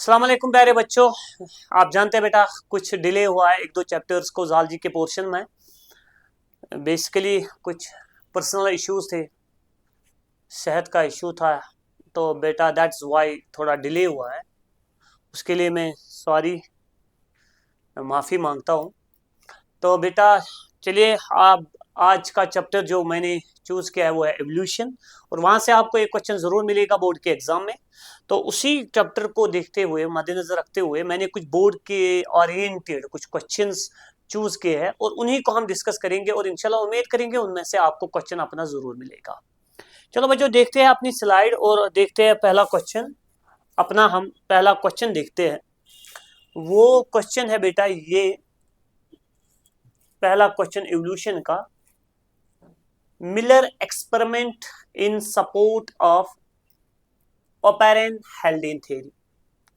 अस्सलाम वालेकुम प्यारे बच्चों। आप जानते हैं बेटा कुछ डिले हुआ है एक दो चैप्टर्स को ज़ालजी के पोर्शन में। बेसिकली कुछ पर्सनल इश्यूज थे, सेहत का इशू था, तो बेटा दैट्स वाई थोड़ा डिले हुआ है। उसके लिए मैं सॉरी, माफ़ी मांगता हूँ। तो बेटा चलिए, आप आज का चैप्टर जो मैंने चूज़ किया है वो है एवोल्यूशन, और वहाँ से आपको एक क्वेश्चन ज़रूर मिलेगा बोर्ड के एग्जाम में। तो उसी चैप्टर को देखते हुए, मद्देनजर रखते हुए, मैंने कुछ बोर्ड के ओरिएंटेड कुछ क्वेश्चंस चूज किए हैं और उन्हीं को हम डिस्कस करेंगे और इंशाल्लाह उम्मीद करेंगे उनमें से आपको क्वेश्चन अपना जरूर मिलेगा। चलो बच्चों, देखते हैं अपनी स्लाइड और देखते हैं पहला क्वेश्चन अपना। हम पहला क्वेश्चन देखते हैं। वो क्वेश्चन है बेटा ये, पहला क्वेश्चन एवोल्यूशन का, Miller experiment in support of operon हेल्डेन theory.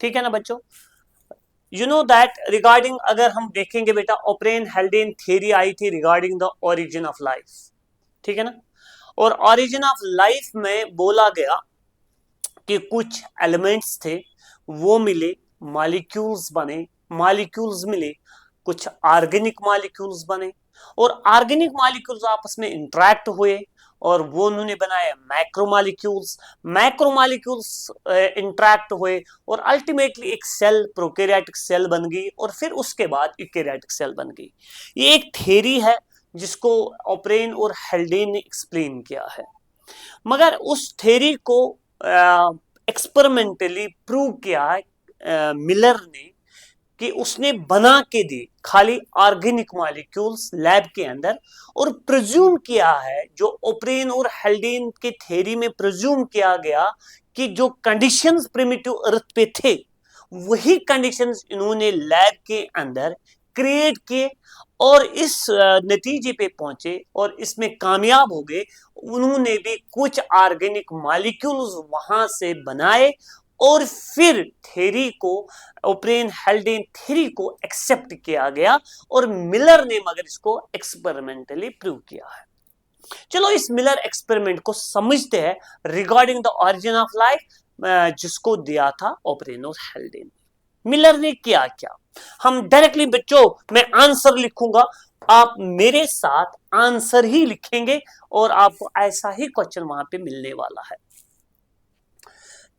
ठीक है ना बच्चों? यू नो दैट रिगार्डिंग, अगर हम देखेंगे बेटा, ओपेरन हेल्डेन थ्योरी आई थी regarding the origin of life. ठीक है ना? और ओरिजिन ऑफ लाइफ में बोला गया कि कुछ एलिमेंट्स थे, वो मिले, मॉलिक्यूल्स बने, मॉलिक्यूल्स मिले, कुछ ऑर्गेनिक मॉलिक्यूल्स बने, और ऑर्गेनिक मॉलिक्यूल्स आपस में इंटरेक्ट हुए और वो उन्होंने बनाया मैक्रोमॉलिक्यूल्स। मैक्रोमॉलिक्यूल्स इंटरेक्ट हुए और अल्टीमेटली एक सेल, प्रोकैरियोटिक सेल बन गई, और फिर उसके बाद यूकैरियोटिक सेल बन गई। ये एक थ्योरी है जिसको ओपेरन और हेल्डेन ने एक्सप्लेन किया है। मगर उस थ्योरी को एक्सपेरिमेंटली प्रूव किया है मिलर ने, कि उसने बना के दी खाली ऑर्गेनिक मॉलिक्यूल्स लैब के अंदर, और प्रिज्यूम किया है, जो ओपेरन और हेल्डेन के थ्योरी में प्रिज्यूम किया गया कि जो कंडीशंस प्रिमिटिव अर्थ पे थे, वही कंडीशंस इन्होंने लैब के अंदर क्रिएट किए और इस नतीजे पे पहुंचे और इसमें कामयाब हो गए। उन्होंने भी कुछ ऑर्गेनिक मॉलिक्यूल्स वहां से बनाए और फिर थ्योरी को, ओपेरन हेल्डेन थ्योरी को एक्सेप्ट किया गया, और मिलर ने मगर इसको एक्सपेरिमेंटली प्रूव किया है। चलो इस मिलर एक्सपेरिमेंट को समझते हैं regarding the origin of life, जिसको दिया था ओपेरन और हेल्डेन। मिलर ने किया क्या? हम डायरेक्टली बच्चों, मैं आंसर लिखूंगा, आप मेरे साथ आंसर ही लिखेंगे और आपको ऐसा ही क्वेश्चन वहां पे मिलने वाला है।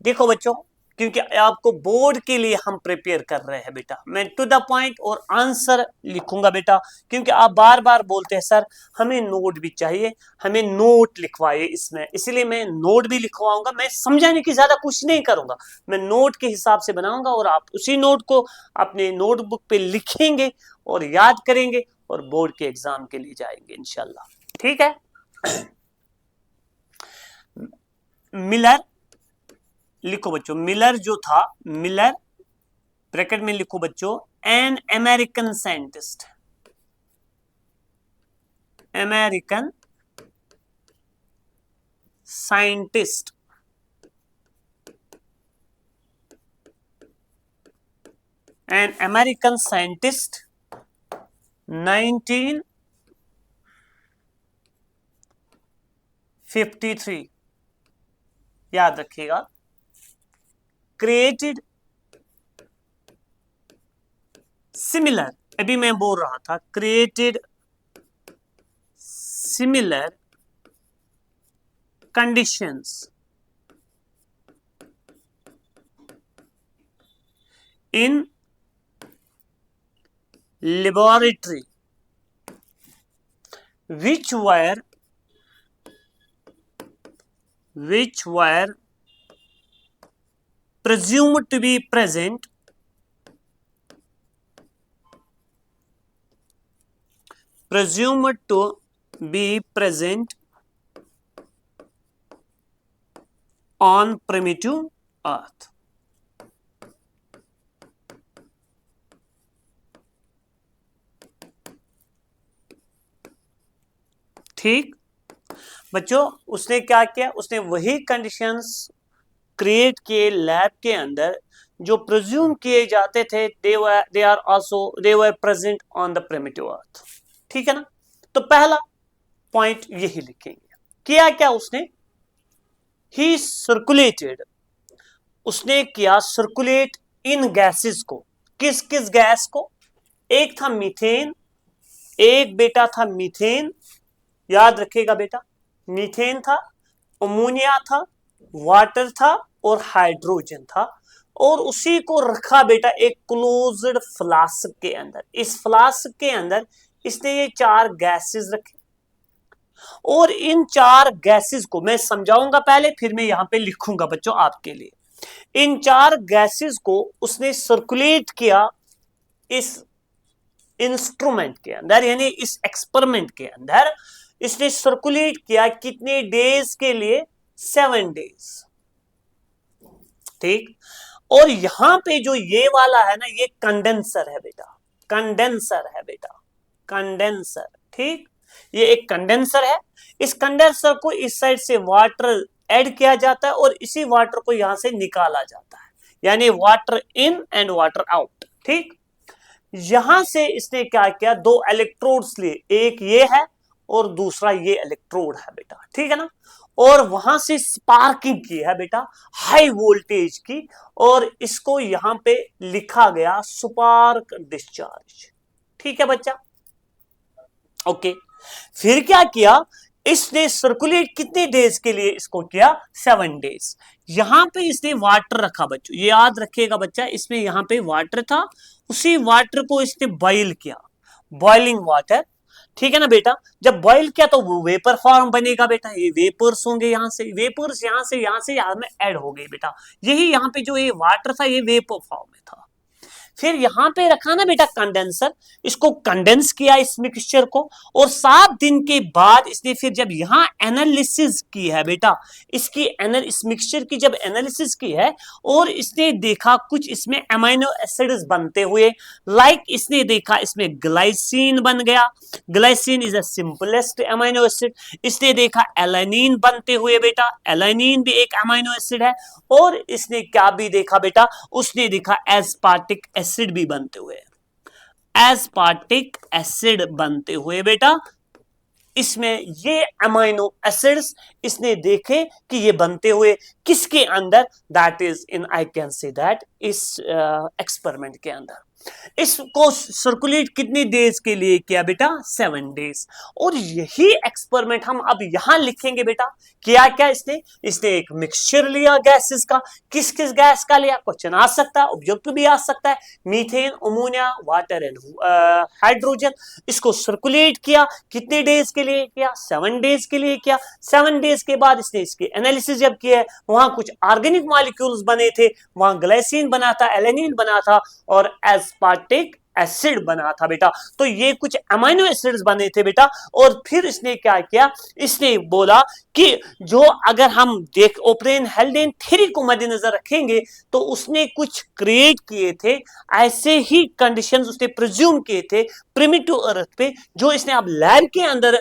देखो बच्चों, क्योंकि आपको बोर्ड के लिए हम प्रिपेयर कर रहे हैं बेटा, मैं टू द पॉइंट और आंसर लिखूंगा बेटा, क्योंकि आप बार बार बोलते हैं सर हमें नोट भी चाहिए, हमें नोट लिखवाइए इसमें, इसलिए मैं नोट भी लिखवाऊंगा। मैं समझाने की ज्यादा कुछ नहीं करूंगा, मैं नोट के हिसाब से बनाऊंगा और आप उसी नोट को अपने नोटबुक पे लिखेंगे और याद करेंगे और बोर्ड के एग्जाम के लिए जाएंगे इंशाल्लाह। ठीक है? मिलर लिखो बच्चों, मिलर जो था, मिलर ब्रैकेट में लिखो बच्चों, an American scientist, American scientist, an American scientist 1953, याद रखिएगा, क्रिएटेड सिमिलर, अभी मैं बोल रहा था, created similar conditions in laboratory which were presumed to be present on primitive earth। ठीक बच्चों, उसने क्या किया? उसने वही कंडीशंस क्रिएट किए लैब के अंदर जो प्रिज्यूम किए जाते थे, they are also they were present on the primitive earth. ठीक है ना? तो पहला पॉइंट यही लिखेंगे। किया क्या उसने? ही सर्कुलेटेड, उसने किया सर्कुलेट इन गैसेस को, किस किस गैस को, एक था मीथेन, एक बेटा था मीथेन, याद रखिएगा बेटा, मीथेन था, अमोनिया था, वाटर था और हाइड्रोजन था, और उसी को रखा बेटा एक क्लोज्ड फ्लास्क के अंदर। इस फ्लास्क के अंदर इसने ये चार गैसेस रखे, और इन चार गैसेस को मैं समझाऊंगा पहले, फिर मैं यहां पे लिखूंगा बच्चों आपके लिए। इन चार गैसेस को उसने सर्कुलेट किया इस इंस्ट्रूमेंट के अंदर, यानी इस एक्सपेरिमेंट के अंदर इसने सर्कुलेट किया कितने डेज के लिए, 7 डेज। ठीक, और यहां पे जो ये वाला है ना, ये कंडेंसर है बेटा, कंडेंसर है बेटा, कंडेंसर। ठीक, ये एक कंडेंसर है। इस कंडेंसर को इस साइड से वाटर ऐड किया जाता है और इसी वाटर को यहां से निकाला जाता है, यानी water in and water out. ठीक, यहां से इसने क्या किया, दो इलेक्ट्रोड्स लिए, एक ये है और दूसरा ये इलेक्ट्रोड है बेटा, ठीक है ना, और वहां से स्पार्किंग की है बेटा, हाई वोल्टेज की, और इसको यहां पे लिखा गया स्पार्क डिस्चार्ज। ठीक है बच्चा, ओके। फिर क्या किया इसने, सर्कुलेट कितने डेज के लिए इसको किया, 7 डेज। यहां पे इसने वाटर रखा बच्चों, ये याद रखिएगा बच्चा, इसमें यहां पे वाटर था, उसी वाटर को इसने बॉइल किया, बॉइलिंग वाटर। ठीक है ना बेटा, जब बॉइल किया तो वो वेपर फॉर्म बनेगा बेटा, ये वेपर्स होंगे, यहां से वेपर्स, यहां से यहां में ऐड हो गई बेटा, यही यहां पे जो ये वाटर था ये वेपर फॉर्म में था। फिर यहां पे रखा ना बेटा कंडेंसर, इसको कंडेंस किया इस मिक्सचर को, और 7 दिन के बाद इसने फिर जब यहां एनालिसिस की है बेटा, इसकी इस मिक्सचर की जब एनालिसिस की है, और इसने देखा कुछ इसमें अमीनो एसिड्स बनते हुए, लाइक इसने देखा इसमें ग्लाइसिन बन गया, glycine is a simplest amino acid. इसने देखा एलानिन बनते हुए बेटा, एलानिन भी एक अमीनो एसिड है, और इसने क्या भी देखा बेटा, उसने देखा एस्पार्टिक एसिड भी बनते हुए, एस्पार्टिक एसिड बनते हुए बेटा, इसमें ये अमाइनो एसिड्स इसने देखे कि ये बनते हुए किसके अंदर, that is in, I can say that इस एक्सपेरिमेंट के अंदर। इसको सर्कुलेट कितनी डेज के लिए किया बेटा, 7 डेज। और यही एक्सपेरिमेंट हम अब यहां लिखेंगे बेटा, क्या क्या इसने, इसने एक मिक्सचर लिया गैसेस का, किस किस गैस का लिया, क्वेश्चन आ सकता है, ऑब्जेक्टिव भी आ सकता है, methane, ammonia, water and hydrogen. इसको सर्कुलेट किया, कितने डेज के लिए किया, 7 डेज के लिए किया। 7 डेज के बाद इसने इसके एनालिसिस जब किया, वहां कुछ ऑर्गेनिक मॉलिक्यूल्स बने थे, वहां ग्लाइसिन बना था, एलेनिन बना था, और एस्पार्टिक एसिड बना था बेटा। तो ये कुछ अमीनो एसिड्स बने थे बेटा, और फिर इसने क्या किया, इसने बोला कि जो अगर हम देख ओप्रेन हेल्डेन थ्योरी को मद्देनजर रखेंगे, तो उसने कुछ क्रिएट किए थे, ऐसे ही कंडीशंस उसने प्रिज्यूम किए थे प्रिमिटिव अर्थ पे, जो इसने अब लैब के अंदर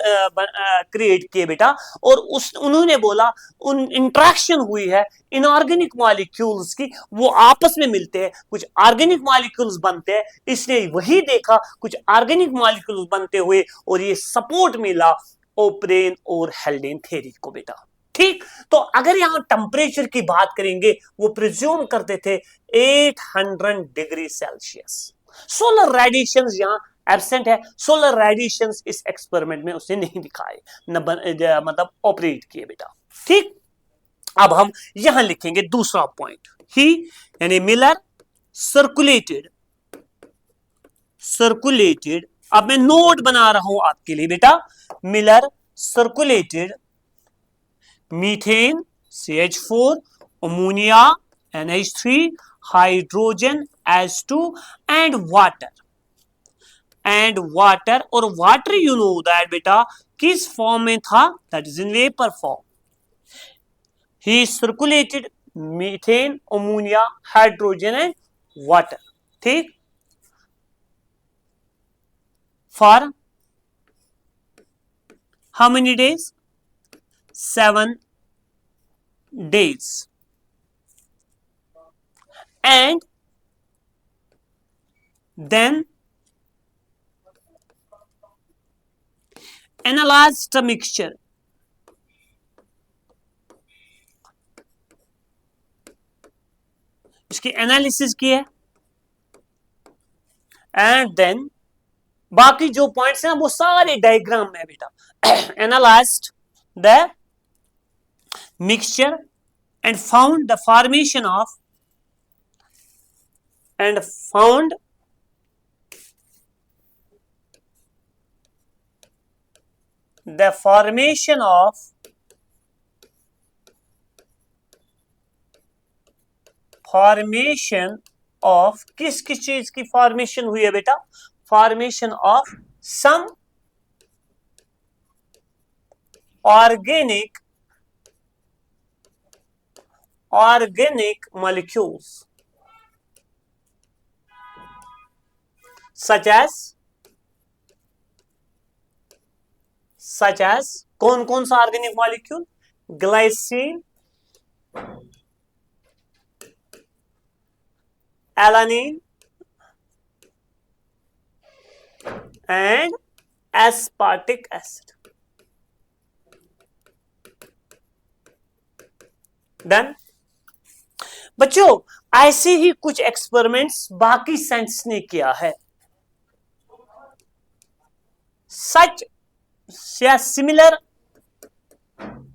क्रिएट किए बेटा। और उस उन्होंने बोला उन इंट्रैक्शन हुई है इनऑर्गेनिक मॉलिक्यूल्स की, वो आपस में मिलते हैं, कुछ ऑर्गेनिक मॉलिक्यूल्स बनते हैं, इसने वही देखा कुछ ऑर्गेनिक मॉलिक्यूल्स बनते हुए, और ये सपोर्ट मिला ओप्रेन और हेल्डेन थ्योरी को बेटा। ठीक, तो अगर यहां टेम्परेचर की बात करेंगे, वो प्रिज्यूम करते थे 800 डिग्री सेल्सियस। सोलर रेडिएशन यहां एब्सेंट है, सोलर रेडिएशन इस एक्सपेरिमेंट में उसने नहीं दिखाए, मतलब ऑपरेट किए बेटा। ठीक, अब हम यहां लिखेंगे दूसरा पॉइंट, ही यानी मिलर सर्कुलेटेड, सर्कुलेटेड, अब मैं नोट बना रहा हूं आपके लिए बेटा, Miller circulated methane CH4, ammonia NH3, hydrogen H2 and water, और वाटर यू नो दैट बेटा किस फॉर्म में था, that is in vapour form. He circulated methane, ammonia, hydrogen and water. ठीक, for how many days, 7 days, and then analyze the mixture, उसकी analysis की है, and then बाकी जो पॉइंट्स हैं वो सारे डायग्राम में बेटा। Analysed the mixture and found the formation of and found the formation of किस किस चीज की फॉर्मेशन हुई है बेटा? Formation of some organic molecules such as कौन कौन सा organic molecule? Glycine, alanine and aspartic acid. Done बच्चों, ऐसे ही कुछ एक्सपेरिमेंट्स बाकी साइंस ने किया है। सच similar kind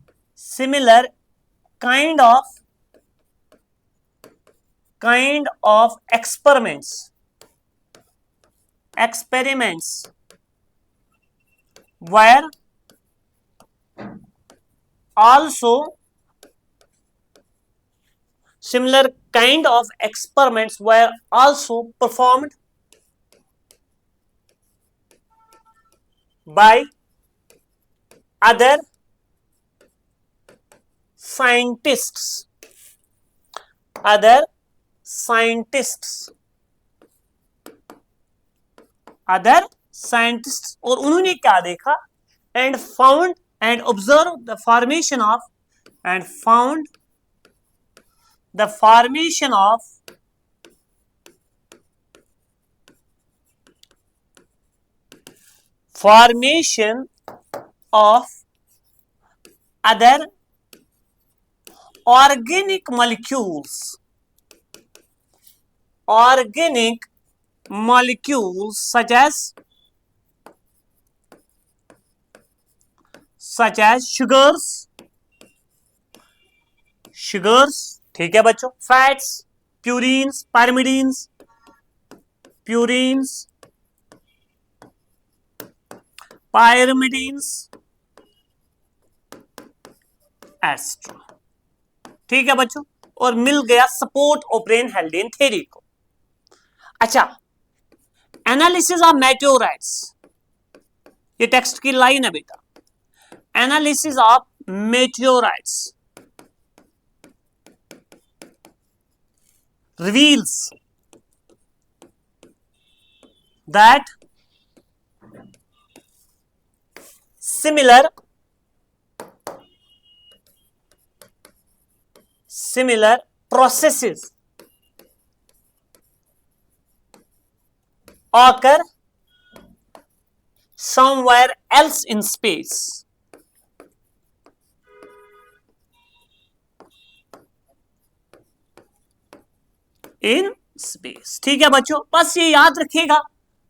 of experiments were also performed by other scientists और उन्होंने क्या देखा? and observed the formation of other organic molecules such as sugars, ठीक है बच्चों, फैट्स, प्यूरिन्स, पायरिमिडीन्स एस्ट्रा। ठीक है बच्चों, और मिल गया सपोर्ट ओप्रेन हेल्डेन थ्योरी को। अच्छा, एनालिसिस ऑफ मेटेओराइट्स, ये टेक्स्ट की लाइन है बेटा। Analysis of meteorites reveals that similar processes occur somewhere else in space. In space. ठीक है बच्चों, बस ये याद रखिएगा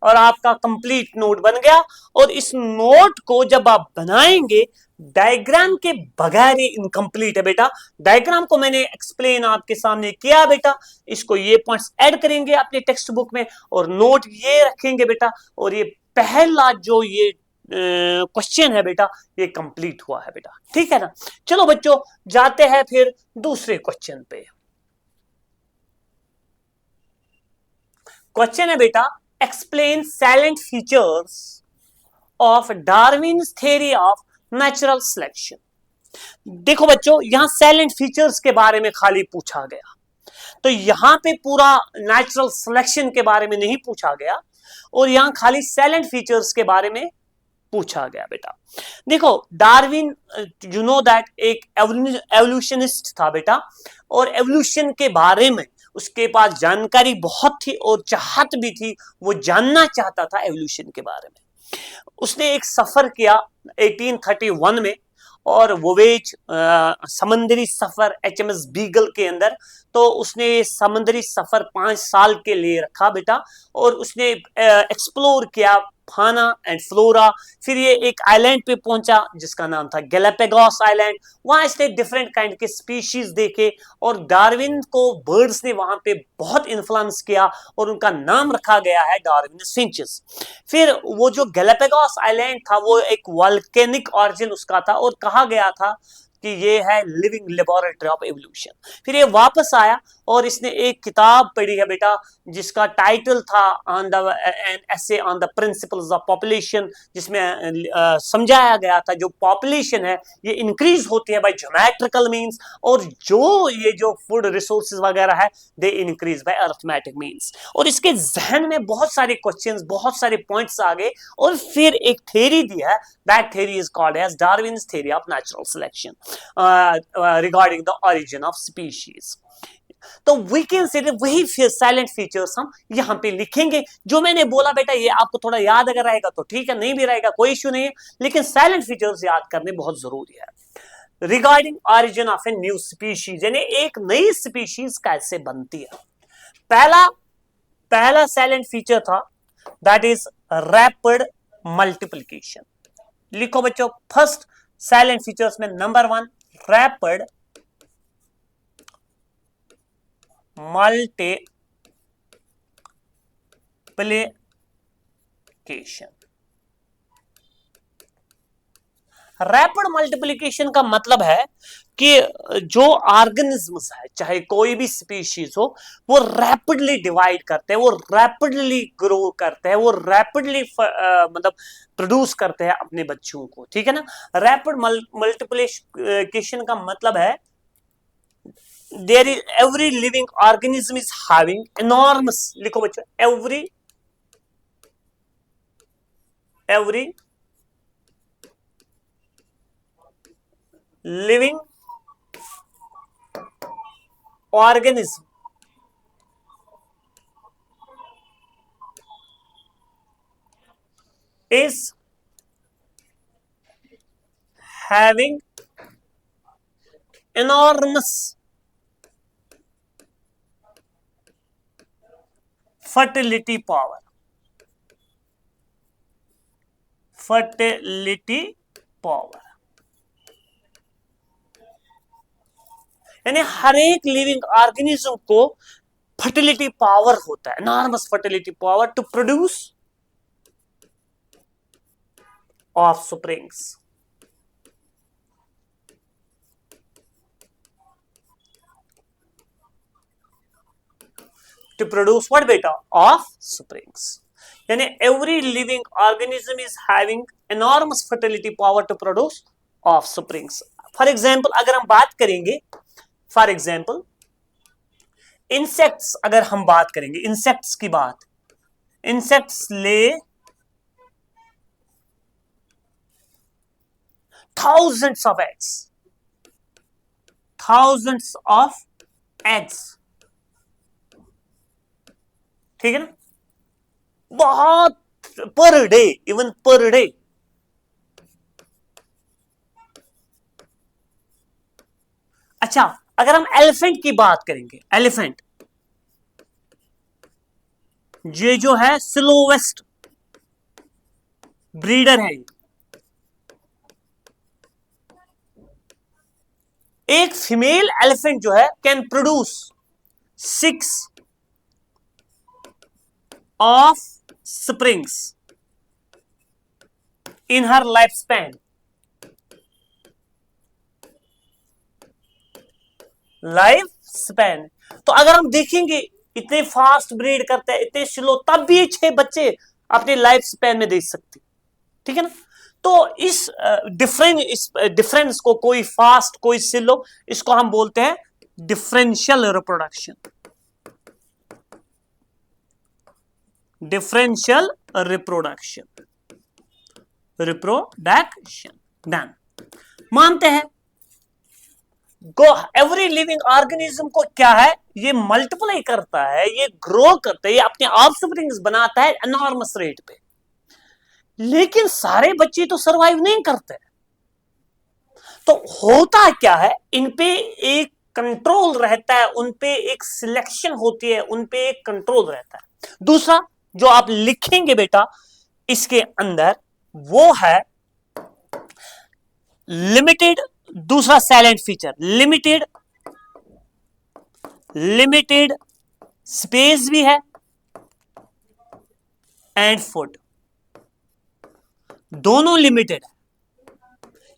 और आपका कंप्लीट नोट बन गया। और इस नोट को जब आप बनाएंगे, डायग्राम के बगैर ये इनकम्प्लीट है बेटा। डायग्राम को मैंने एक्सप्लेन आपके सामने किया बेटा, इसको ये पॉइंट्स ऐड करेंगे अपने टेक्स्ट बुक में और नोट ये रखेंगे बेटा। और ये पहला जो ये क्वेश्चन है बेटा, ये कंप्लीट हुआ है बेटा। ठीक है ना? चलो बच्चों, जाते हैं फिर दूसरे क्वेश्चन पे। क्वेश्चन है बेटा, explain salient features of Darwin's theory of natural selection. देखो बच्चों, यहां साइलेंट फीचर्स के बारे में खाली पूछा गया, तो यहां पे पूरा नेचुरल सिलेक्शन के बारे में नहीं पूछा गया और यहां खाली साइलेंट फीचर्स के बारे में पूछा गया बेटा। देखो, डार्विन यू नो दैट एक एवोल्यूशनिस्ट था बेटा, और एवोल्यूशन के बारे में उसके पास जानकारी बहुत थी और चाहत भी थी, वो जानना चाहता था एवोल्यूशन के बारे में। उसने एक सफर किया 1831 में और वोवेज समंदरी सफर HMS बीगल के अंदर, तो उसने समुद्री सफर 5 साल के लिए रखा बेटा, और उसने एक्सप्लोर किया फाना एंड फ्लोरा। फिर ये एक आइलैंड पे पहुंचा जिसका नाम था गैलापागोस आइलैंड। वहां इसने डिफरेंट काइंड के स्पीशीज देखे, और डार्विन को बर्ड्स ने वहां पे बहुत इन्फ्लुएंस किया और उनका नाम रखा गया है डार्विन फिंचेस। फिर वो जो गैलापागोस आइलैंड था वो एक वॉल्केनिक ऑरिजिन उसका था, और कहा गया था कि ये है लिविंग लेबोरेटरी ऑफ एवोल्यूशन। फिर ये वापस आया और इसने एक किताब पढ़ी है बेटा जिसका टाइटल था on the an essay on the principles of population, जिसमें समझाया गया था जो पॉपुलेशन है ये इंक्रीज होती है बाय ज्योमेट्रिकल मींस, और जो ये जो फूड रिसोर्सेज वगैरह है they increase by arithmetic means. और इसके जहन में बहुत सारे क्वेश्चंस, बहुत सारे पॉइंट्स आ गए, और फिर एक थ्योरी दी है, that theory is called as Darwin's theory of natural selection regarding the origin of species. तो वी कैन से वही साइलेंट फीचर्स हम यहां पे लिखेंगे। जो मैंने बोला बेटा ये आपको थोड़ा याद अगर रहेगा तो ठीक है, नहीं भी रहेगा कोई इश्यू नहीं है, लेकिन साइलेंट फीचर्स याद करने बहुत जरूरी है। Regarding origin of a new species, यानी एक नई स्पीशीज कैसे बनती है। पहला साइलेंट फीचर था दैट इज रैपिड मल्टीप्लिकेशन। लिखो बच्चों, फर्स्ट साइलेंट फीचर्स में number 1 rapid multiplication. Rapid multiplication का मतलब है कि जो ऑर्गेनिज्म्स है, चाहे कोई भी स्पीशीज हो, वो रैपिडली डिवाइड करते हैं, वो रैपिडली ग्रो करते हैं, वो रैपिडली मतलब प्रोड्यूस करते हैं अपने बच्चों को, ठीक है ना। रैपिड मल्टीप्लिकेशन का मतलब है there is every living organism is having enormous, लिखो बच्चों, every living organism is having enormous fertility power, यानी हर एक लिविंग ऑर्गेनिज्म को फर्टिलिटी पावर होता है, enormous fertility power to produce offsprings. to produce what beta? Offsprings. यानी every living organism is having enormous fertility power to produce offsprings. For example, अगर हम बात करेंगे, for example, insects, अगर हम बात करेंगे insects की बात, insects lay thousands of eggs, ठीक है ना, बहुत, per day, even per day. अच्छा, अगर हम एलिफेंट की बात करेंगे, एलिफेंट ये जो है स्लोवेस्ट ब्रीडर है, एक फीमेल एलिफेंट जो है can produce 6 offsprings in her lifespan. तो अगर हम देखेंगे इतने फास्ट ब्रीड करते हैं, इतने स्लो, तब भी 6 बच्चे अपने लाइफ स्पैन में दे सकते, ठीक है ना। तो इस डिफरेंस को, कोई फास्ट कोई स्लो, इसको हम बोलते हैं differential reproduction. Differential reproduction done. मानते हैं एवरी लिविंग ऑर्गेनिज्म को क्या है, ये मल्टीप्लाई करता है, ये ग्रो करता है, ये अपने ऑफस्प्रिंग्स बनाता है एनॉर्मस रेट पे, लेकिन सारे बच्चे तो सरवाइव नहीं करते। तो होता क्या है, इन पे एक कंट्रोल रहता है, उन पे एक सिलेक्शन होती है, उन पे एक कंट्रोल रहता है। दूसरा जो आप लिखेंगे बेटा इसके अंदर वो है लिमिटेड, दूसरा silent feature limited, limited space भी है एंड फूड, दोनों लिमिटेड है,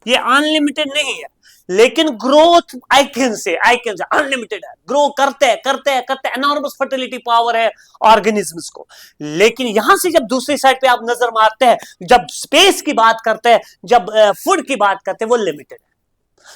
ये अनलिमिटेड नहीं है। लेकिन ग्रोथ आई कैन से अनलिमिटेड है, ग्रो करते हैं करते हैं करते हैं, एनॉर्मस फर्टिलिटी पावर है ऑर्गेनिजम्स को। लेकिन यहां से जब दूसरी साइड पे आप नजर मारते हैं, जब स्पेस की बात करते हैं, जब फूड की बात करते हैं, वो लिमिटेड है।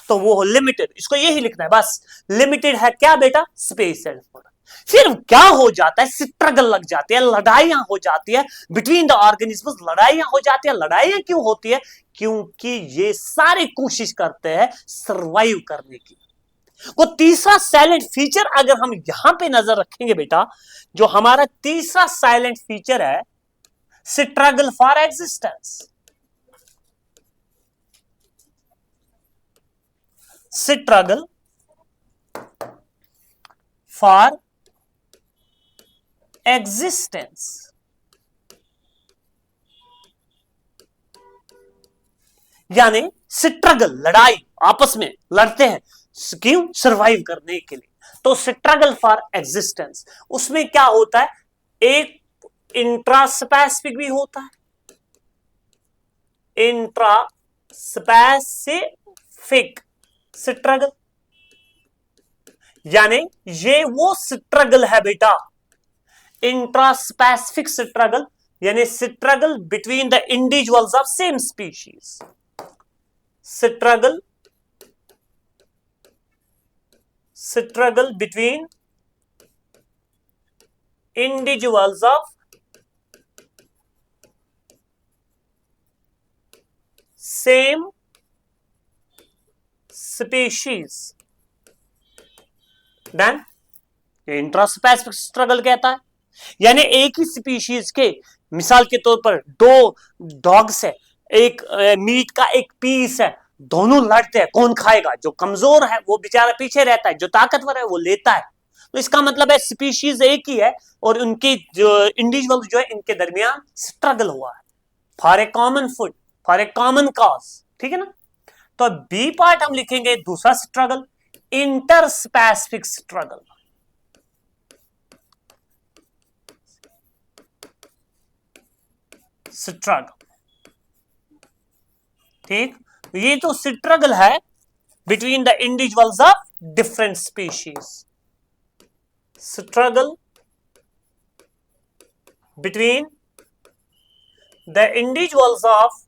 तो वो लिमिटेड, इसको यही लिखना है बस, लिमिटेड है क्या बेटा, स्पेस एंड फूड। फिर क्या हो जाता है, स्ट्रगल लग जाती है, लड़ाइयां हो जाती है बिटवीन द ऑर्गेनिजम्स, लड़ाइयां हो जाती है। लड़ाइयां क्यों होती है, क्योंकि ये सारे कोशिश करते हैं सरवाइव करने की। वो तीसरा साइलेंट फीचर अगर हम यहां पे नजर रखेंगे बेटा, जो हमारा तीसरा साइलेंट फीचर है, struggle for existence, struggle for existence, यानी स्ट्रगल, लड़ाई, आपस में लड़ते हैं क्यों, सरवाइव करने के लिए। तो स्ट्रगल फॉर एग्जिस्टेंस, उसमें क्या होता है, एक इंट्रास्पेसिफिक भी होता है, इंट्रास्पेसिफिक स्ट्रगल, यानी ये वो स्ट्रगल है बेटा, इंट्रास्पेसिफिक स्ट्रगल, यानी struggle between the individuals of same species, struggle between individuals of same species, then intraspecific struggle कहता है। यानी एक ही स्पीशीज के, मिसाल के तौर पर दो डॉग्स है, एक मीट का एक पीस है, दोनों लड़ते हैं कौन खाएगा, जो कमजोर है वो बेचारा पीछे रहता है, जो ताकतवर है वो लेता है। तो इसका मतलब है स्पीशीज एक ही है और उनके जो इंडिविजुअल जो है इनके दरमियान स्ट्रगल हुआ है for a common food, for a common cause, ठीक है ना। तो बी पार्ट हम लिखेंगे दूसरा स्ट्रगल, इंटरस्पेसिफिक स्ट्रगल, ठीक। ये तो स्ट्रगल है between the individuals of different species, struggle between the individuals of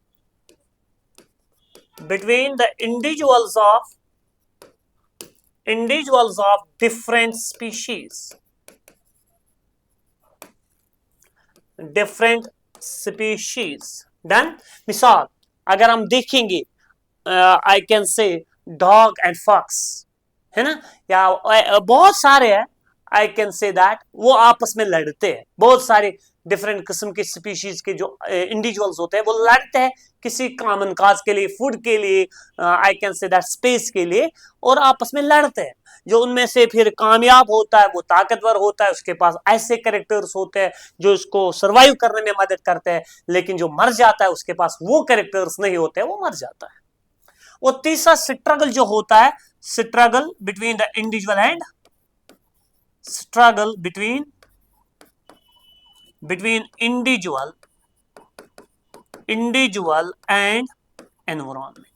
different species, done. मिसाल अगर हम देखेंगे, I can say dog and fox, है ना, या बहुत सारे हैं, आई कैन से दैट वो आपस में लड़ते हैं, बहुत सारे डिफरेंट किस्म के स्पीशीज के जो इंडिविजुअल्स होते हैं वो लड़ते हैं किसी कॉमन काज के लिए, फूड के लिए, आई कैन से दैट स्पेस के लिए, और आपस में लड़ते हैं। जो उनमें से फिर कामयाब होता है वो ताकतवर होता है, उसके पास ऐसे कैरेक्टर्स होते हैं जो उसको सरवाइव करने में मदद करते हैं, लेकिन जो मर जाता है उसके पास वो कैरेक्टर्स नहीं होते, वो मर जाता है। वो तीसरा स्ट्रगल जो होता है, struggle between the individual and struggle between individual and environment.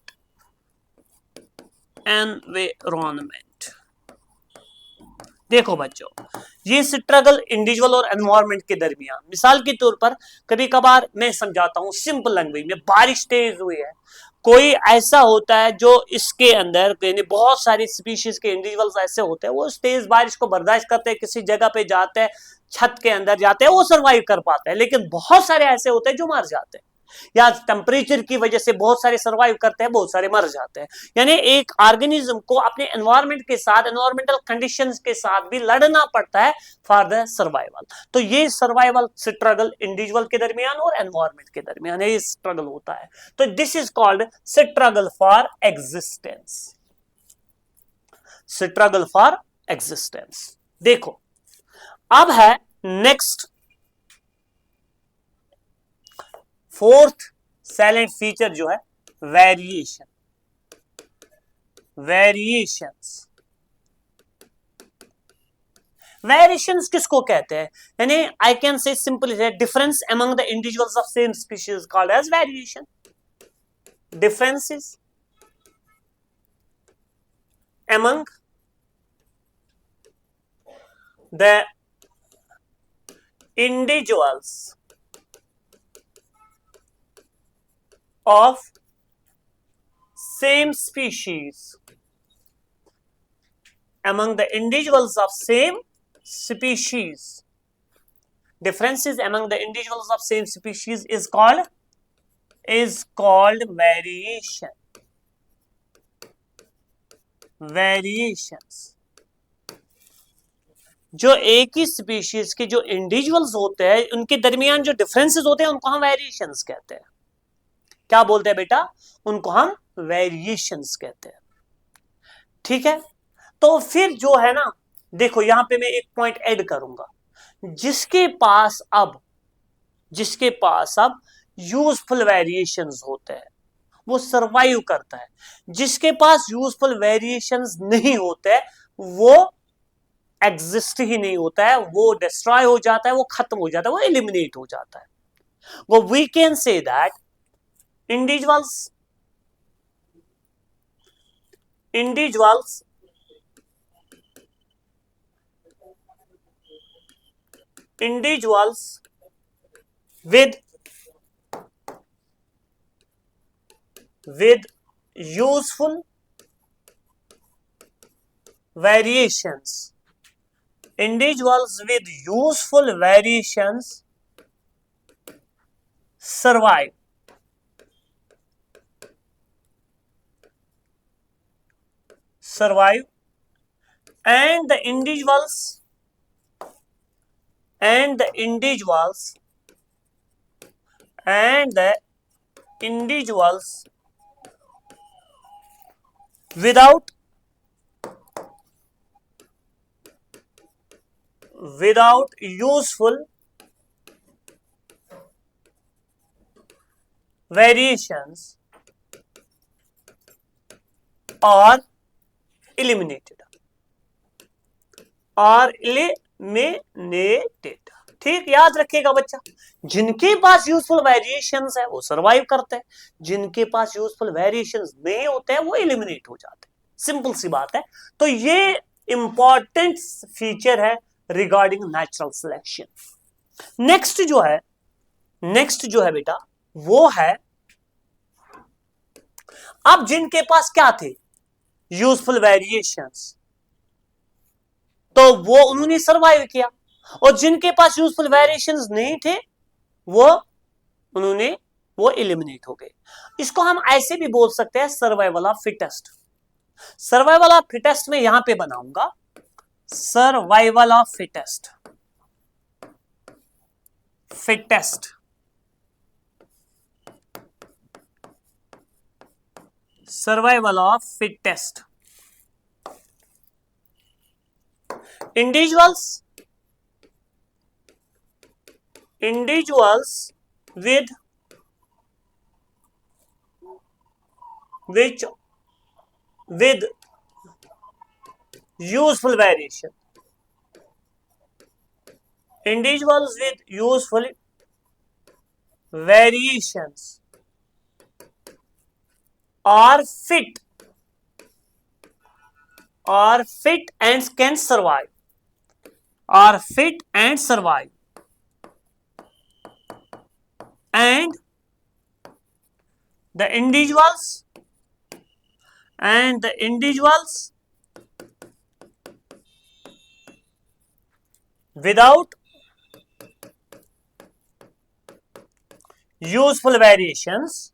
देखो बच्चों, ये स्ट्रगल इंडिविजुअल और एनवायरमेंट के दरमियान, मिसाल के तौर पर कभी कभार मैं समझाता हूं सिंपल लैंग्वेज में, बारिश तेज हुई है, कोई ऐसा होता है जो इसके अंदर यानी बहुत सारी स्पीशीज के इंडिविजुअल्स ऐसे होते हैं, वो इस तेज बारिश को बर्दाश्त करते हैं, किसी जगह पे जाते हैं, छत के अंदर जाते हैं, वो सरवाइव कर पाते हैं, लेकिन बहुत सारे ऐसे होते हैं जो मर जाते हैं। या टेम्परेचर की वजह से बहुत सारे सर्वाइव करते हैं, बहुत सारे मर जाते हैं। यानी एक ऑर्गेनिज्म को अपने एनवायरमेंट के साथ, एनवायरमेंटल कंडीशंस के साथ भी लड़ना पड़ता है फॉर द सर्वाइवल। तो ये सर्वाइवल स्ट्रगल इंडिविजुअल के दरमियान और एनवायरमेंट के दरमियान ये स्ट्रगल होता है। तो this is called struggle for existence, struggle for existence. देखो अब है नेक्स्ट फोर्थ साइलेंट फीचर जो है वेरिएशन, वेरिएशंस। वेरिएशंस किसको कहते हैं? यानी आई कैन से सिंपली है difference among the individuals of same species called as variation. Differences among the individuals of same species, among the individuals of same species, differences among the individuals of same species is called variation, variations। जो एक ही species के जो individuals होते हैं उनके दरमियान जो differences होते हैं उनको हम वेरिएशंस कहते हैं। क्या बोलते हैं बेटा? उनको हम वेरिएशंस कहते हैं। ठीक है, तो फिर जो है ना, देखो यहां पे मैं एक पॉइंट ऐड करूंगा, जिसके पास अब यूजफुल वेरिएशंस होते हैं वो सरवाइव करता है, जिसके पास यूजफुल वेरिएशंस नहीं होते वो एग्जिस्ट ही नहीं होता है, वो डिस्ट्रॉय हो जाता है, वो खत्म हो जाता है, वो एलिमिनेट हो जाता है। वो we can say that individuals with useful variations, individuals with useful variations survive, and the individuals without useful variations are eliminated, ठीक, याद रखिएगा बच्चा, जिनके पास यूजफुल वेरिएशंस है वो सरवाइव करते हैं, जिनके पास यूजफुल वेरिएशंस नहीं होते हैं वो एलिमिनेट हो जाते हैं। सिंपल सी बात है। तो ये इंपॉर्टेंट फीचर है रिगार्डिंग नेचुरल सिलेक्शन। नेक्स्ट जो है बेटा वो है, अब जिनके पास क्या थे यूजफुल वेरिएशंस, तो वो उन्होंने सरवाइव किया, और जिनके पास यूजफुल वेरिएशंस नहीं थे वो एलिमिनेट हो गए। इसको हम ऐसे भी बोल सकते हैं survival of fittest. Survival of fittest में यहां पे बनाऊंगा survival of fittest, survival of fittest. individuals with useful variation, individuals with useful variations are fit and can survive, and the individuals without useful variations,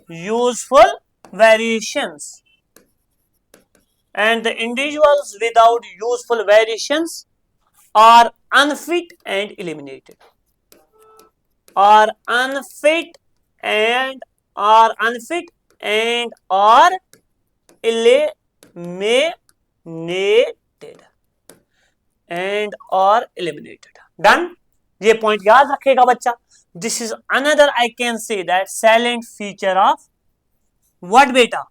useful variations, and the individuals without useful variations are unfit and eliminated. Are unfit and are unfit and are eliminated and are eliminated. Done. ये point याद रखेगा बच्चा. This is another, I can say that, silent feature of what beta?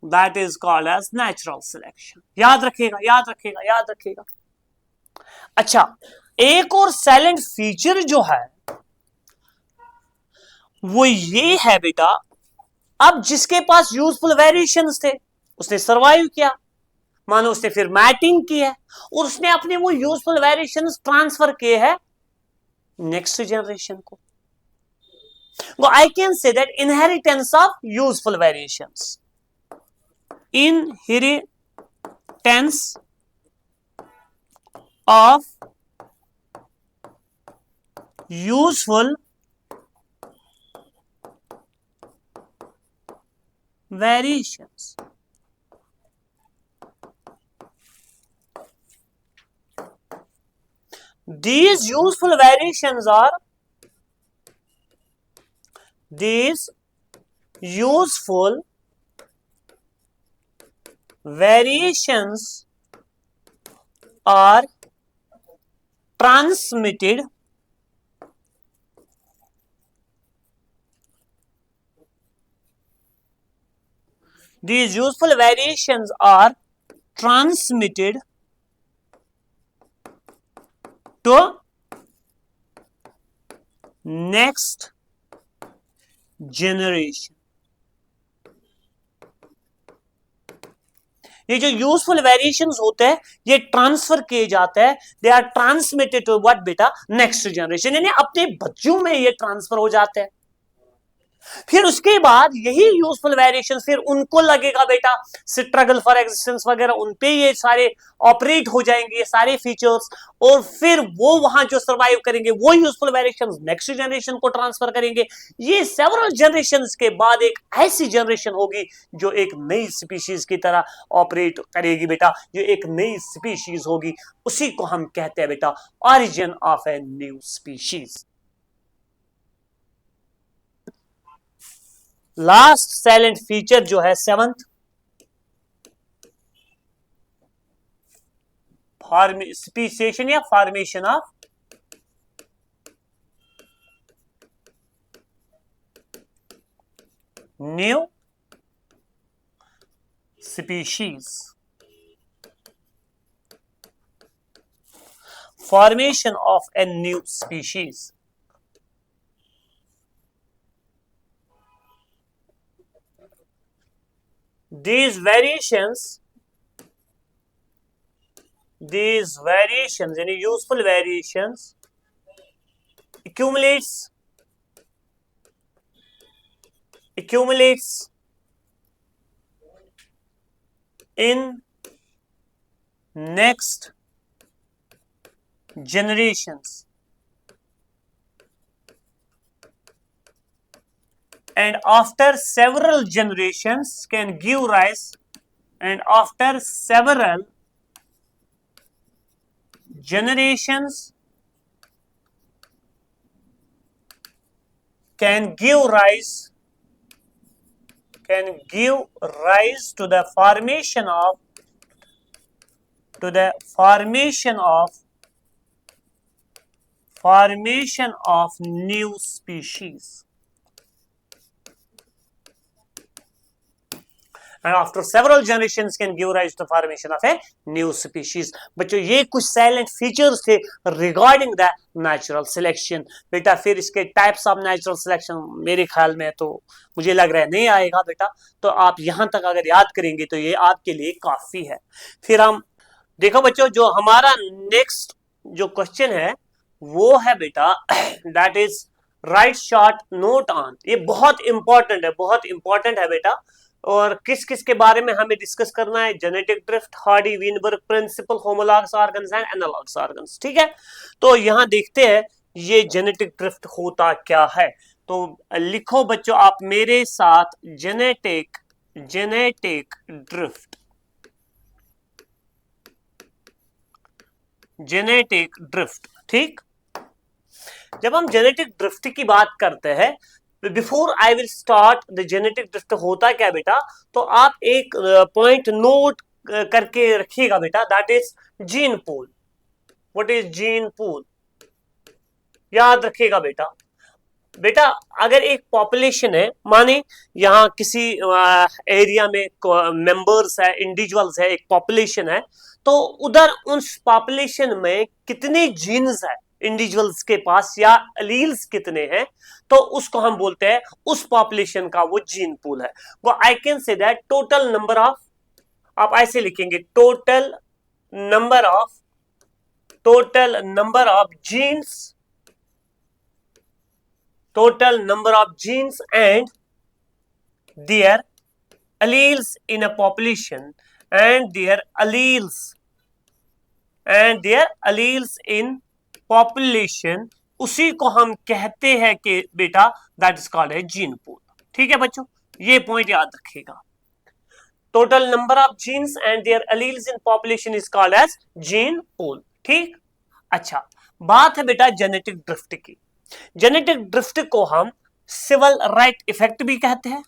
That is called as natural selection. याद रखेगा, याद रखेगा, याद रखेगा. अच्छा, एक और साइलेंट फीचर जो है वो ये है बेटा, अब जिसके पास यूजफुल वेरिएशंस थे उसने सरवाइव किया, मानो उसने फिर मैटिंग की है और उसने अपने वो यूजफुल वेरिएशंस ट्रांसफर किए हैं नेक्स्ट जनरेशन को. वो I can say that inheritance of useful variations, inheritance of useful variations. These useful variations are transmitted these useful variations are transmitted to next generation. ये जो यूजफुल वेरिएशंस होते हैं ये transfer किए जाते हैं, they are transmitted to what बेटा? Next generation, यानी अपने बच्चों में ये ट्रांसफर हो जाते हैं. फिर उसके बाद यही यूजफुल वेरिएशन फिर उनको लगेगा बेटा स्ट्रगल फॉर एग्जिस्टेंस वगैरह, उन पे ये सारे ऑपरेट हो जाएंगे ये सारे फीचर्स, और फिर वो वहां जो सर्वाइव करेंगे वो यूजफुल वेरिएशंस नेक्स्ट जनरेशन को ट्रांसफर करेंगे. ये सेवरल जनरेशंस के बाद एक ऐसी जनरेशन होगी जो एक नई स्पीशीज की तरह ऑपरेट करेगी बेटा, जो एक नई स्पीशीज होगी, उसी को हम कहते हैं बेटा origin of a new species. Last silent feature जो है सेवंथ, स्पीसिएशन या formation of new species. Formation of a new species. These variations, any useful variations, accumulates in next generations, and after several generations can give rise, and after several generations can give rise to the formation of new species. And after several generations can give rise to the formation of a new species. बच्चों ये कुछ salient features थे regarding the natural selection. बेटा फिर इसके types of natural selection मेरे ख्याल में तो मुझे लग रहा है नहीं आएगा बेटा, तो आप यहां तक अगर याद करेंगे तो ये आपके लिए काफी है. फिर हम देखो बच्चों जो हमारा नेक्स्ट जो क्वेश्चन है वो है बेटा that is right short note on. ये बहुत इंपॉर्टेंट है बेटा. और किस किस के बारे में हमें डिस्कस करना है? Genetic drift, Hardy Weinberg principle, homologous organs and analogous organs. ठीक है, तो यहां देखते हैं ये जेनेटिक ड्रिफ्ट होता क्या है। तो लिखो बच्चों आप मेरे साथ, जेनेटिक ड्रिफ्ट, जेनेटिक ड्रिफ्ट। ठीक, जब हम जेनेटिक ड्रिफ्ट की बात करते हैं, before I will start the genetic drift होता क्या बेटा, तो आप एक पॉइंट नोट करके रखिएगा बेटा, that is gene pool. What is gene pool, याद रखिएगा बेटा। बेटा अगर एक पॉपुलेशन है, माने यहाँ किसी एरिया में मेंबर्स है, इंडिविजुअल्स है, एक पॉपुलेशन है, तो उधर उस पॉपुलेशन में कितने जीन्स है इंडिविजुअल्स के पास, या अलील्स कितने हैं, तो उसको हम बोलते हैं उस पॉपुलेशन का वो जीन पूल है। वो I can say that total number of, आप ऐसे लिखेंगे total number of genes, total number of genes and their alleles in a population, and their alleles in population, उसी को हम कहते हैं कि बेटा दैट इज कॉल्ड है जीन पूल। ठीक है बच्चों, ये पॉइंट याद रखिएगा। Total number of genes and their alleles in population is called as gene pool. ठीक, अच्छा बात है बेटा जेनेटिक ड्रिफ्ट की। जेनेटिक ड्रिफ्ट को हम सिविल राइट इफेक्ट भी कहते हैं,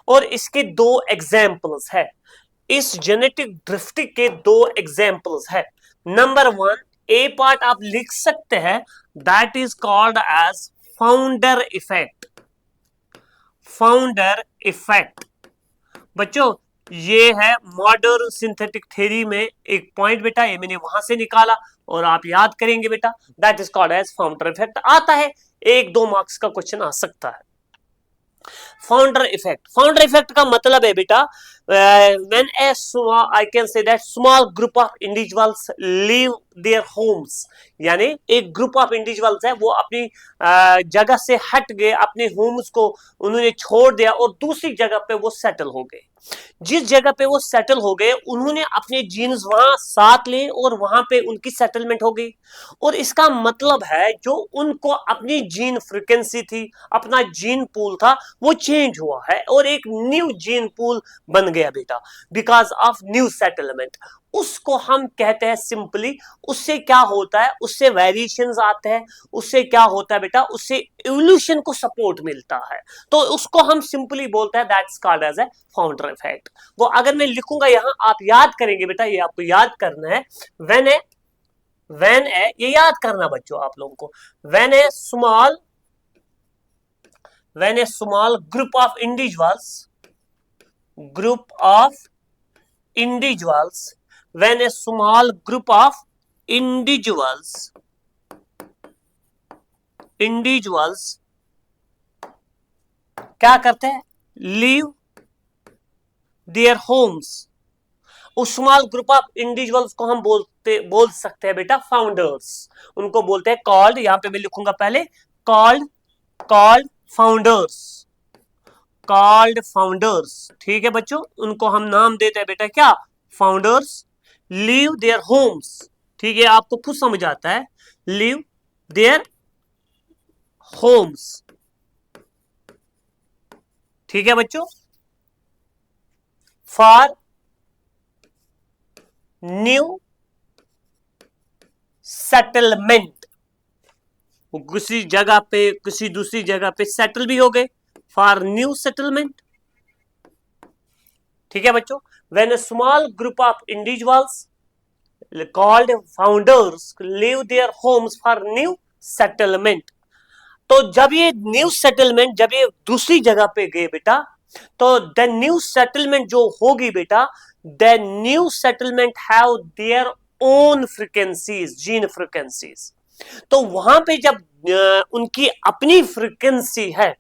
और इसके दो एग्जाम्पल्स है। इस जेनेटिक ड्रिफ्ट के दो एग्जाम्पल्स है। नंबर वन, ए पार्ट आप लिख सकते हैं, that is called as founder effect. Founder effect बच्चों ये है मॉडर्न सिंथेटिक थ्योरी में एक पॉइंट बेटा, ये मैंने वहां से निकाला और आप याद करेंगे बेटा, that is called as founder effect. आता है 1-2 मार्क्स का क्वेश्चन आ सकता है। फाउंडर इफेक्ट का मतलब है बेटा, when I can say that small group of individuals leave their homes, यानी एक ग्रुप ऑफ इंडिविजुअल्स है वो अपनी जगह से हट गए, अपने होम्स को उन्होंने छोड़ दिया और दूसरी जगह पे वो सेटल हो गए। जिस जगह पे वो सेटल हो गए उन्होंने अपने जीन्स वहां साथ लिए और वहां पे उनकी सेटलमेंट हो गई, और इसका मतलब है जो उनको अपनी जीन फ्रीक्वेंसी थी, अपना जीन पूल था, वो चेंज हुआ है और एक न्यू जीन पूल बन गया बेटा, बिकॉज ऑफ न्यू सेटलमेंट। उसको हम कहते हैं सिंपली, उससे क्या होता है, उससे वेरिएशंस आते हैं, उससे क्या होता है बेटा, उससे इवोल्यूशन को सपोर्ट मिलता है, तो उसको हम सिंपली बोलते हैं that's called as a founder effect. वो अगर मैं लिखूंगा यहां, आप याद करेंगे बेटा, ये आपको याद करना है। व्हेन ए ये याद करना बच्चों आप लोगों को, when A small group of individuals, when a small group of individuals क्या करते हैं, लीव देयर होम्स। उस स्मॉल ग्रुप ऑफ इंडिविजुअल्स को हम बोल सकते हैं बेटा फाउंडर्स, उनको बोलते हैं कॉल्ड, यहां पे मैं लिखूंगा पहले कॉल्ड फाउंडर्स। ठीक है बच्चों, उनको हम नाम देते हैं बेटा क्या, फाउंडर्स। लीव देयर होम्स, ठीक है आपको खुद समझ आता है, लीव देयर होम्स। ठीक है बच्चों, फॉर न्यू सेटलमेंट, किसी जगह पे किसी दूसरी जगह पे सेटल भी हो गए, फॉर न्यू सेटलमेंट। ठीक है बच्चों, when a small group of individuals called founders leave their homes for new settlement, तो जब ये न्यू सेटलमेंट, जब ये दूसरी जगह पे गए बेटा, तो द न्यू सेटलमेंट जो होगी बेटा, the new settlement have their own frequencies, gene frequencies. तो वहां पे जब उनकी अपनी फ्रीक्वेंसी है,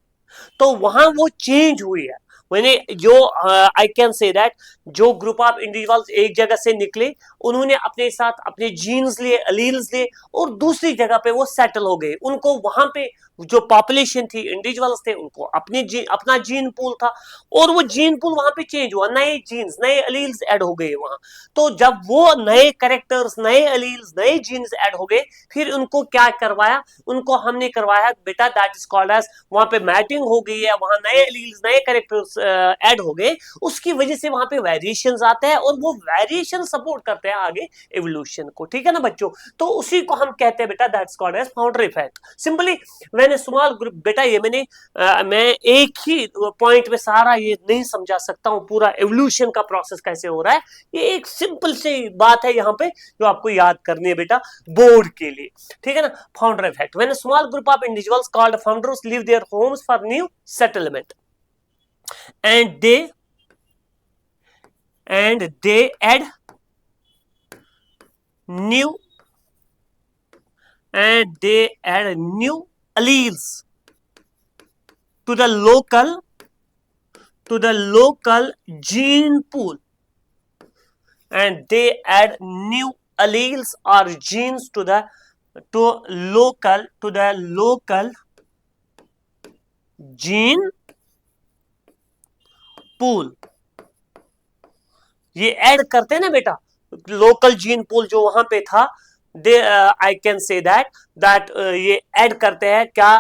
तो वहां वो चेंज हुई है, मैंने जो आई कैन से दैट जो ग्रुप ऑफ इंडिविजुअल्स एक जगह से निकले, उन्होंने अपने साथ अपने जीन्स लिए, अलील्स लिए और दूसरी जगह पे वो सेटल हो गए। उनको वहां पे जो पॉपुलेशन थी, इंडिविजुअल्स थे, उनको अपना जीन पूल था और वो जीन पूल वहां पे चेंज हुआ, नए जीन्स, नए अलील्स ऐड हो गए वहां। तो जब वो नए कैरेक्टर्स, नए अलील्स, नए जीन्स ऐड हो गए, फिर उनको क्या करवाया, उनको हमने करवाया बेटा दैट इज कॉल्ड एज, वहां पे मैटिंग हो गई है, वहां नए अलील्स, नए कैरेक्टर्स ऐड हो गए, उसकी वजह से वहां पे वेरिएशंस आते हैं और वो वेरिएशन सपोर्ट करते हैं आगे एवोल्यूशन को। ठीक है ना बच्चों, तो उसी को हम कहते हैं बेटा that's called as founder effect. Simply मैंने स्मॉल ग्रुप, बेटा ये मैं एक ही पॉइंट में सारा ये नहीं समझा सकता हूं, पूरा एवोल्यूशन का प्रोसेस कैसे हो रहा है, ये एक सिंपल सी बात है यहाँ पे जो आपको याद करनी है बेटा बोर्ड के लिए। ठीक है ना, founder effect, when a small group of individuals called founders leave their homes for new settlement and they add new alleles to the local gene pool, and they add new alleles or genes to the local gene pool। ये add करते हैं ना बेटा, local gene pool जो वहां पे था, they I can say that ये ऐड करते हैं क्या,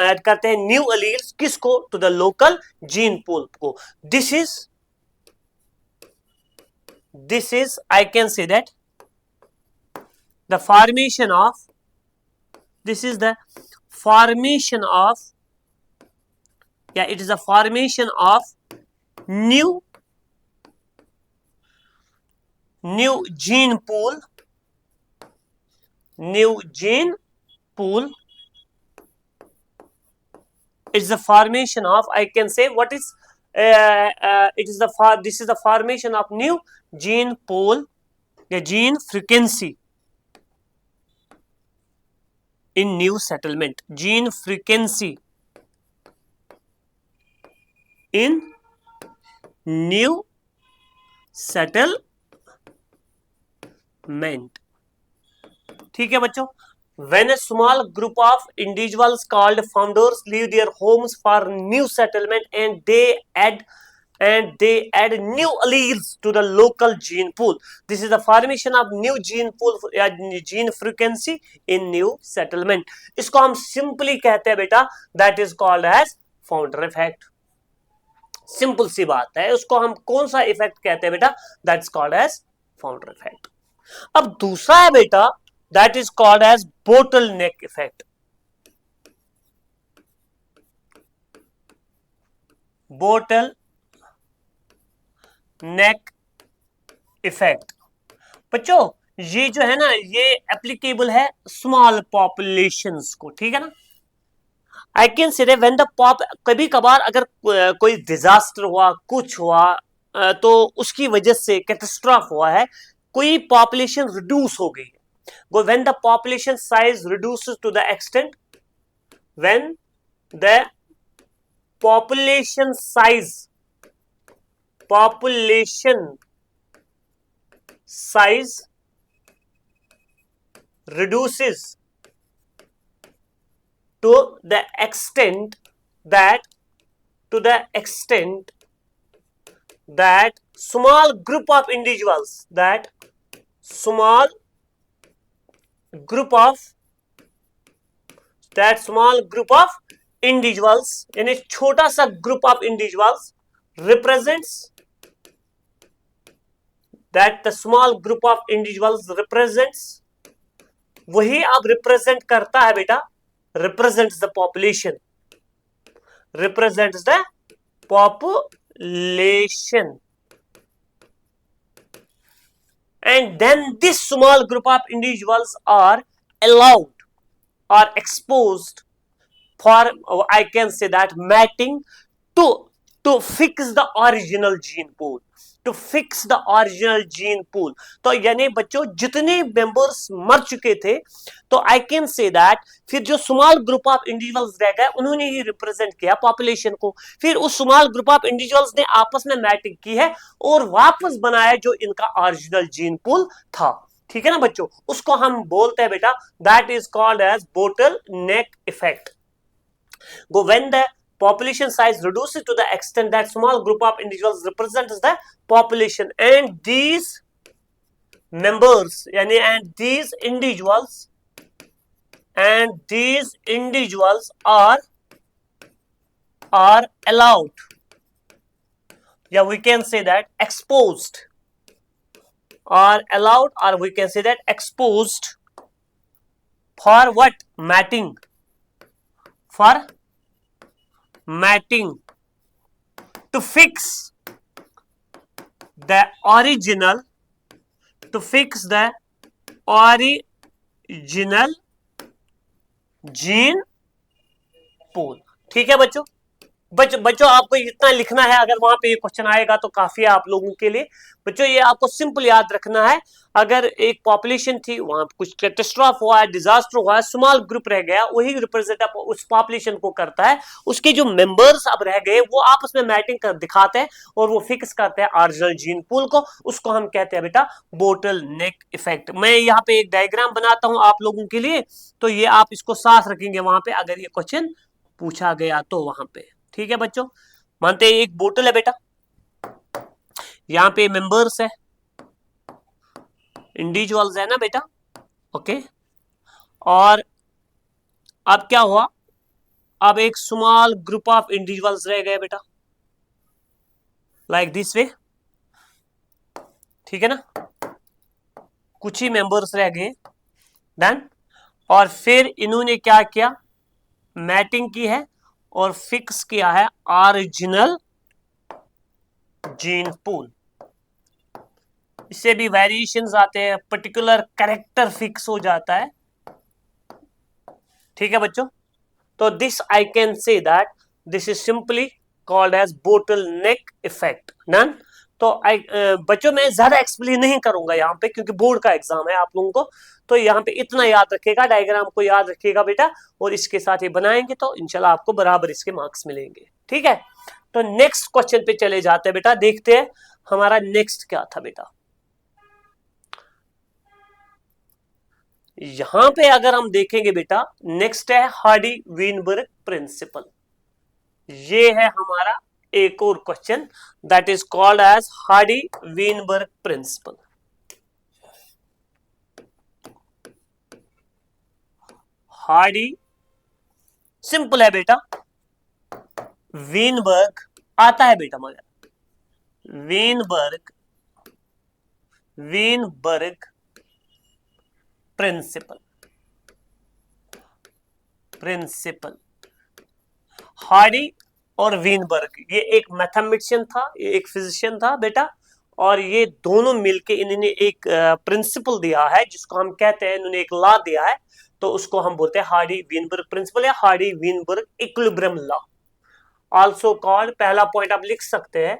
ऐड करते हैं न्यू अलील्स, किसको, to the local gene pool को। This is I can say that the formation of, this is the formation of, या it is the formation of new gene pool, it's the formation of, I can say what is it is this is the formation of new gene pool, the gene frequency in new settlement, gene frequency in new settlement। ठीक है बच्चों, when a small group of individuals called founders leave their homes for new settlement and they add new alleles to the local gene pool, this is the formation of new gene pool, gene frequency in new settlement। इसको हम simply कहते हैं बेटा that is called as founder effect। Simple सी बात है, उसको हम कौन सा इफेक्ट कहते हैं बेटा, that's called as founder effect. अब दूसरा है बेटा that is called as bottleneck effect. Bottleneck effect बच्चों, ये जो है ना, ये एप्लीकेबल है स्मॉल पॉपुलेशंस को। ठीक है ना, आई कैन से व्हेन द पॉप, कभी कभार अगर कोई डिजास्टर हुआ, कुछ हुआ, तो उसकी वजह से कैटास्ट्रॉफ हुआ है, कोई पॉपुलेशन रिड्यूस हो गई है, when the population size reduces to the extent, when the population size reduces to the extent that small group of individuals, यानी छोटा सा group of individuals represents, that the small group of individuals represents, वही अब represent करता है बेटा, represents the population, and then this small group of individuals are allowed or exposed for, I can say that, mating to fix the original gene pool। To fix the original gene pool. तो यानी बच्चों जितने members मर चुके थे, तो I can say that फिर जो स्मॉल ग्रुप ऑफ इंडिविजुअल्स रह गए उन्होंने ही रिप्रेजेंट किया पॉपुलेशन को। फिर उस स्मॉल ग्रुप ऑफ इंडिविजुअल्स ने आपस में मैटिंग की है और वापस बनाया जो इनका ओरिजिनल जीन पूल था। ठीक है ना बच्चों, उसको हम बोलते हैं बेटा, that is called as bottleneck effect. Go when the population size reduces to the extent that small group of individuals represents the population, and these members yani and these individuals are allowed, yeah we can say that exposed, are allowed, or we can say that exposed for what? Matting, for matting, to fix the original gene pool. ठीक है बच्चों, बच्चों आपको इतना लिखना है, अगर वहां पे ये क्वेश्चन आएगा तो काफी है आप लोगों के लिए। बच्चों ये आपको सिंपल याद रखना है, अगर एक पॉपुलेशन थी, वहां कुछ कैटास्ट्रॉफ हुआ है, डिजास्टर हुआ है, स्मॉल ग्रुप रह गया, वही रिप्रेजेंट उस पॉपुलेशन को करता है। उसके जो मेंबर्स अब रह गए वो आपस में मैटिंग कर दिखाते हैं और वो फिक्स करते हैं ओरिजिनल जीन पूल को। उसको हम कहते हैं बेटा बोटल नेक इफेक्ट। मैं यहाँ पे एक डायग्राम बनाता हूं आप लोगों के लिए, तो ये आप इसको साथ रखेंगे वहां पे अगर ये क्वेश्चन पूछा गया तो वहां पे। ठीक है बच्चों, मानते हैं एक बोतल है बेटा, यहां पे मेंबर्स है, इंडिविजुअल्स है ना बेटा, ओके। और अब क्या हुआ, अब एक स्मॉल ग्रुप ऑफ इंडिविजुअल्स रह गए बेटा, लाइक दिस वे। ठीक है ना, कुछ ही मेंबर्स रह गए देन, और फिर इन्होंने क्या किया, मैटिंग की है और फिक्स किया है ओरिजिनल जीन पूल। इससे भी वेरिएशंस आते हैं, पर्टिकुलर कैरेक्टर फिक्स हो जाता है। ठीक है बच्चों, तो this I can say that this is simply called as bottleneck effect. Done. तो बच्चों मैं ज्यादा एक्सप्लेन नहीं करूंगा यहाँ पे क्योंकि बोर्ड का एग्जाम है आप लोगों को, तो यहाँ पे इतना याद रखिएगा, डायग्राम को याद रखिएगा बेटा, और इसके साथ ये बनाएंगे तो इंशाल्लाह आपको बराबर इसके मार्क्स मिलेंगे। ठीक है, तो नेक्स्ट क्वेश्चन पे चले जाते हैं बेटा, देखते हैं हमारा नेक्स्ट क्या था बेटा। यहां पे अगर हम देखेंगे बेटा, नेक्स्ट है हार्डी वीनबर्ग प्रिंसिपल। ये है हमारा एक और question, that is called as Hardy Weinberg principle. Hardy simple है बेटा, वीनबर्ग आता है बेटा, मगर वीनबर्ग प्रिंसिपल। हार्डी और वीनबर्ग ये एक मैथमेटिशियन था, ये एक फिजिशियन था बेटा, और ये दोनों मिलके इन्होंने एक प्रिंसिपल दिया है जिसको हम कहते हैं, इन्होंने एक लॉ दिया है, तो उसको हम बोलते हैं हार्डी वीनबर्ग प्रिंसिपल या Hardy Weinberg equilibrium law. Also called, पहला पॉइंट आप लिख सकते हैं,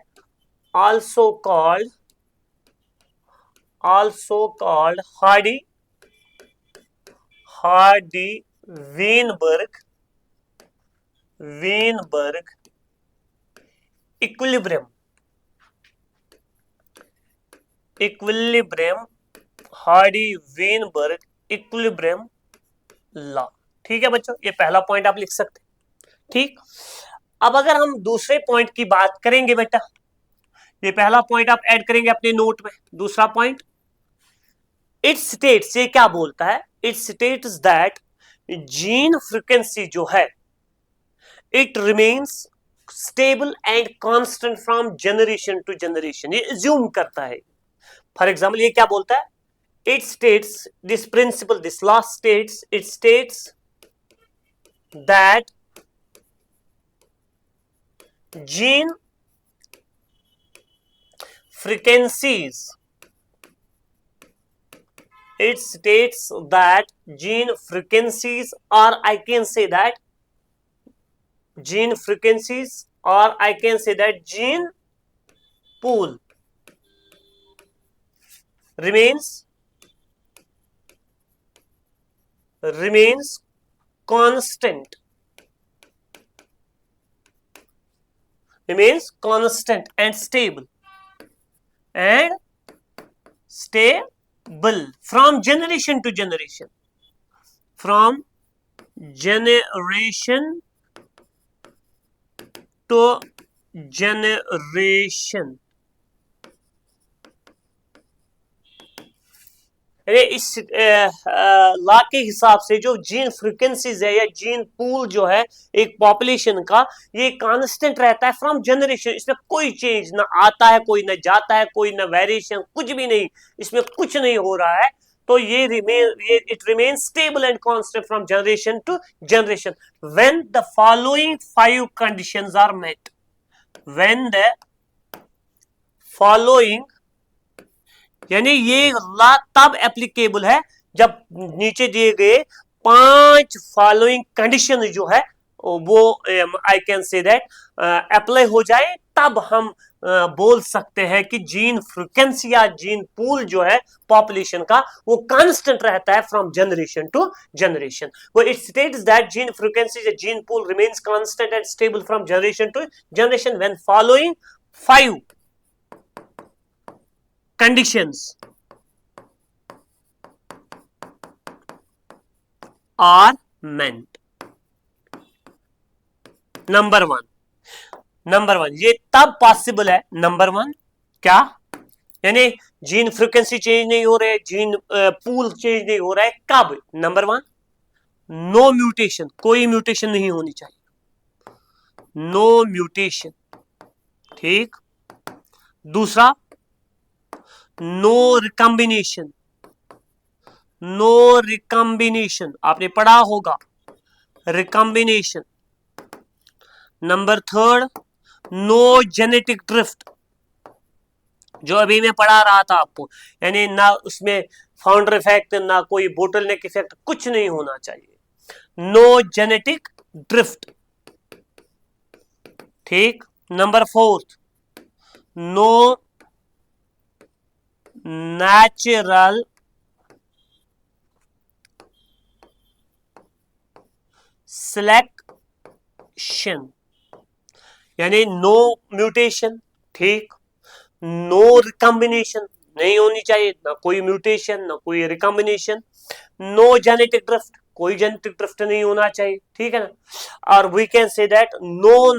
also called Hardy Weinberg equilibrium Hardy Weinberg equilibrium law. ठीक है बच्चों, ये पहला पॉइंट आप लिख सकते हैं। ठीक, अब अगर हम दूसरे पॉइंट की बात करेंगे बेटा, ये पहला पॉइंट आप ऐड करेंगे अपने नोट में। दूसरा पॉइंट, इट स्टेट्स, ये क्या बोलता है, it states that gene frequency जो है it remains stable and constant from generation to generation. ये एज्यूम करता है। फॉर एग्जाम्पल ये क्या बोलता है, it states, this principle, this law states, it states that gene frequencies, it states that gene frequencies, or I can say that gene frequencies, or I can say that gene pool remains constant, remains constant and stable from generation to generation, from generation to generation. इस law के हिसाब से जो gene frequencies है या gene pool जो है एक पॉपुलेशन का, ये कांस्टेंट रहता है फ्रॉम जनरेशन. इसमें कोई चेंज ना आता है, कोई ना जाता है, कोई ना वेरिएशन, कुछ भी नहीं, इसमें कुछ नहीं हो रहा है. तो ये it remain stable and constant from generation to generation when the following 5 conditions are met. When the following, यानी ये लॉ तब एप्लीकेबल है जब नीचे दिए गए 5 फॉलोइंग कंडीशन जो है वो I can say that apply हो जाए, तब हम बोल सकते हैं कि जीन फ्रीक्वेंसी या जीन पूल जो है पॉपुलेशन का वो कांस्टेंट रहता है फ्रॉम जनरेशन टू जनरेशन. वो it states that gene frequency या gene pool remains constant and stable from generation to generation when following 5 conditions are meant. Number one ये तब पॉसिबल है. नंबर 1 क्या, यानी जीन फ्रीक्वेंसी चेंज नहीं हो रहे, जीन पूल चेंज नहीं हो रहा है. कब? नंबर 1, नो म्यूटेशन, कोई म्यूटेशन नहीं होनी चाहिए, नो म्यूटेशन. ठीक. दूसरा, नो रिकॉम्बिनेशन, नो रिकॉम्बिनेशन, आपने पढ़ा होगा recombination. Number 3, no genetic drift, जो अभी मैं पढ़ा रहा था आपको, यानी ना उसमें फाउंडर इफेक्ट, ना कोई बोटलनेक इफेक्ट, कुछ नहीं होना चाहिए. No genetic drift. ठीक. नंबर 4, नो नेचुरल सिलेक्शन, यानी नो म्यूटेशन. ठीक. नो रिकॉम्बिनेशन नहीं होनी चाहिए, ना कोई म्यूटेशन ना कोई रिकॉम्बिनेशन. नो जेनेटिक ड्रिफ्ट, कोई जेनेटिक ड्रिफ्ट नहीं होना चाहिए. ठीक है ना. और we can say that no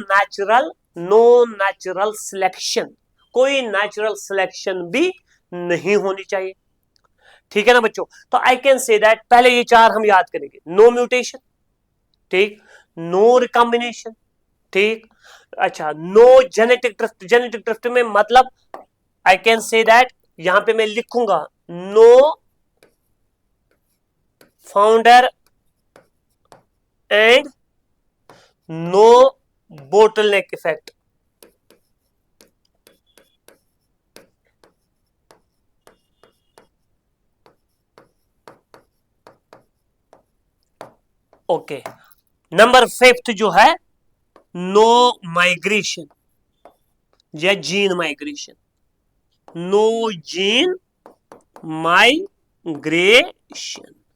natural selection, कोई नेचुरल सिलेक्शन भी नहीं होनी चाहिए. ठीक है ना बच्चों. तो आई कैन से दैट पहले ये 4 हम याद करेंगे. नो म्यूटेशन, ठीक. नो रिकॉम्बिनेशन, ठीक. अच्छा, no genetic drift. Genetic drift में मतलब आई कैन से दैट, यहां पे मैं लिखूंगा no founder and no bottleneck effect. Okay. Number 5 जो है नो माइग्रेशन या gene migration. No gene migration.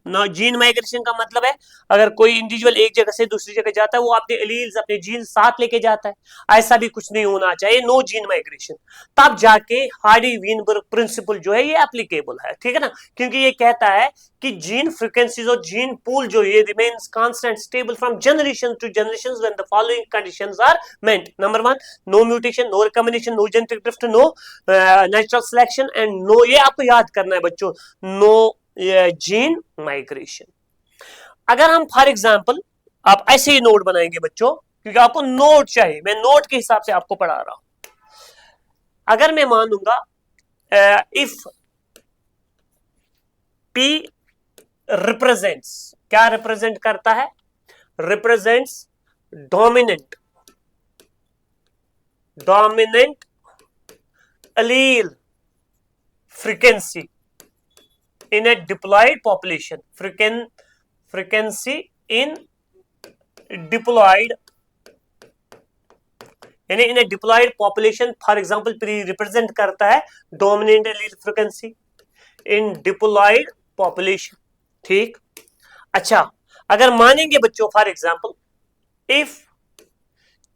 No gene migration का मतलब है अगर कोई इंडिविजुअल एक जगह से दूसरी जगह जाता है, वो अपने एलील्स अपने जीन साथ लेके जाता है. ऐसा भी कुछ नहीं होना चाहिए. No gene migration. तब जाके हार्डी-वीनबर्ग प्रिंसिपल जो है ये एप्लीकेबल है. ठीक है ना. क्योंकि ये कहता है कि जीन फ्रीक्वेंसीज और जीन पूल जो ये remains constant stable from generation to generation when the following conditions are met. Number 1, no mutation, no recombination, no genetic drift, no natural selection and no, ये आपको याद करना है बच्चों, नो जीन माइग्रेशन. अगर हम फॉर एग्जांपल, आप ऐसे ही नोट बनाएंगे बच्चों, क्योंकि आपको नोट चाहिए, मैं नोट के हिसाब से आपको पढ़ा रहा हूं. अगर मैं मानूंगा इफ P रिप्रेजेंट्स, क्या रिप्रेजेंट करता है? Represents dominant allele frequency in a diploid population. Frequency in diploid, यानी in a diploid population. For example P represent करता है dominant allele frequency. In diploid population. ठीक, अच्छा, अगर मानेंगे बच्चों for example if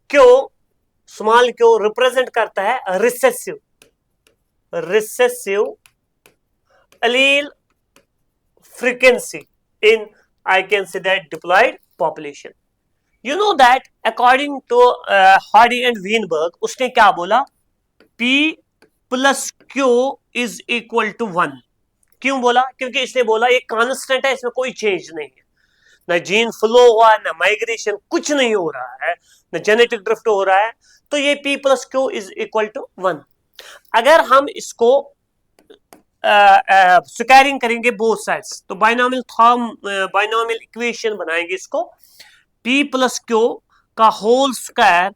Q, small Q represent करता है recessive allele frequency in, I can say that, diploid population. You know that according to Hardy and Weinberg, उसने क्या बोला, P plus Q is equal to 1. क्यों बोला? क्योंकि इसने बोला ये कांस्टेंट है, इसमें कोई चेंज नहीं है, न जीन फ्लो हुआ, न माइग्रेशन, कुछ नहीं हो रहा है, न जेनेटिक ड्रिफ्ट हो रहा है, तो ये P plus Q is equal to 1. अगर हम इसको स्क्वायरिंग करेंगे बोथ साइड्स, तो बाइनोमियल इक्वेशन बनाएंगे इसको, P प्लस Q का whole square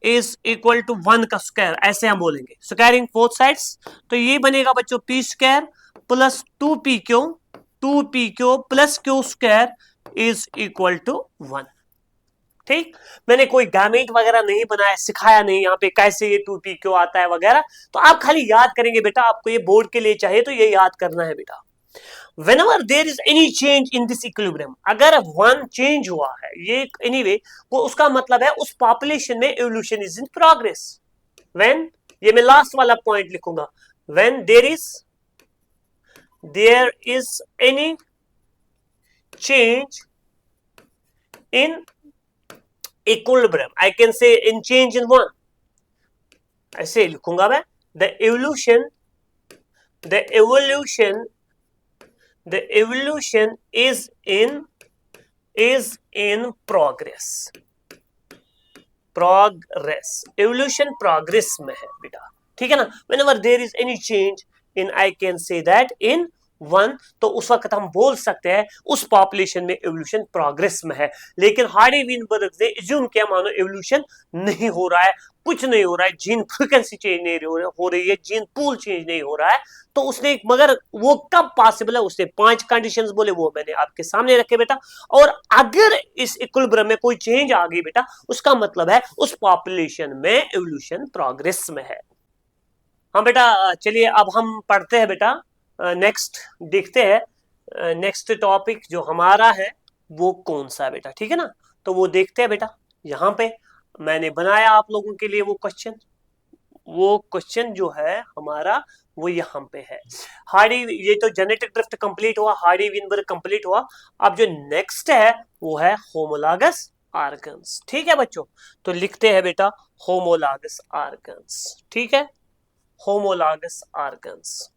is equal to 1 का स्क्वायर, ऐसे हम बोलेंगे स्क्वायरिंग बोथ साइड्स, तो ये बनेगा बच्चों P square plus 2PQ plus Q square is equal to 1. ठीक, मैंने कोई गैमेट वगैरह नहीं बनाया, सिखाया नहीं यहाँ पे कैसे ये 2PQ आता है वगैरह, तो आप खाली याद करेंगे बेटा, आपको ये बोर्ड के लिए चाहिए तो ये याद करना है बेटा. Whenever there is any change in this equilibrium, अगर वन चेंज हुआ है ये anyway, वो उसका मतलब है उस पॉपुलेशन में evolution is in progress. When, ये मैं लास्ट वाला पॉइंट लिखूंगा, when there is any change in equilibrium, I can say in change in one, ऐसे लिखूंगा मैं, the evolution is in progress. Evolution progress में है बेटा, ठीक है ना. whenever there is any change in, I can say that in one, तो उस वक्त हम बोल सकते हैं उस पॉपुलेशन में एवोल्यूशन प्रोग्रेस में है. लेकिन हार्डी विनबर्ग ने एज्यूम किया मानो एवोल्यूशन नहीं हो रहा है, कुछ नहीं हो रहा है, जीन फ्रीक्वेंसी चेंज नहीं हो रही है, जीन पूल चेंज नहीं हो रहा है, तो उसने, मगर वो कब पॉसिबल है, उसने 5 कंडीशंस बोले, वो मैंने आपके सामने रखे बेटा. और अगर इस इक्विलिब्रियम में कोई चेंज आ गई बेटा, उसका मतलब है उस पॉपुलेशन में एवोल्यूशन प्रोग्रेस में है. हाँ बेटा, चलिए अब हम पढ़ते हैं बेटा, नेक्स्ट देखते हैं नेक्स्ट टॉपिक जो हमारा है वो कौन सा है बेटा, ठीक है ना. तो वो देखते हैं बेटा, यहाँ पे मैंने बनाया आप लोगों के लिए वो क्वेश्चन जो है हमारा वो यहाँ पे है. हार्डी, ये तो जेनेटिक ड्रिफ्ट कंप्लीट हुआ, हार्डी विनबर्ग कंप्लीट हुआ. अब जो नेक्स्ट है वो है होमोलॉगस ऑर्गन्स. ठीक है बच्चों, तो लिखते हैं बेटा होमोलॉगस ऑर्गन्स. ठीक है, होमोलॉगस ऑर्गन्स.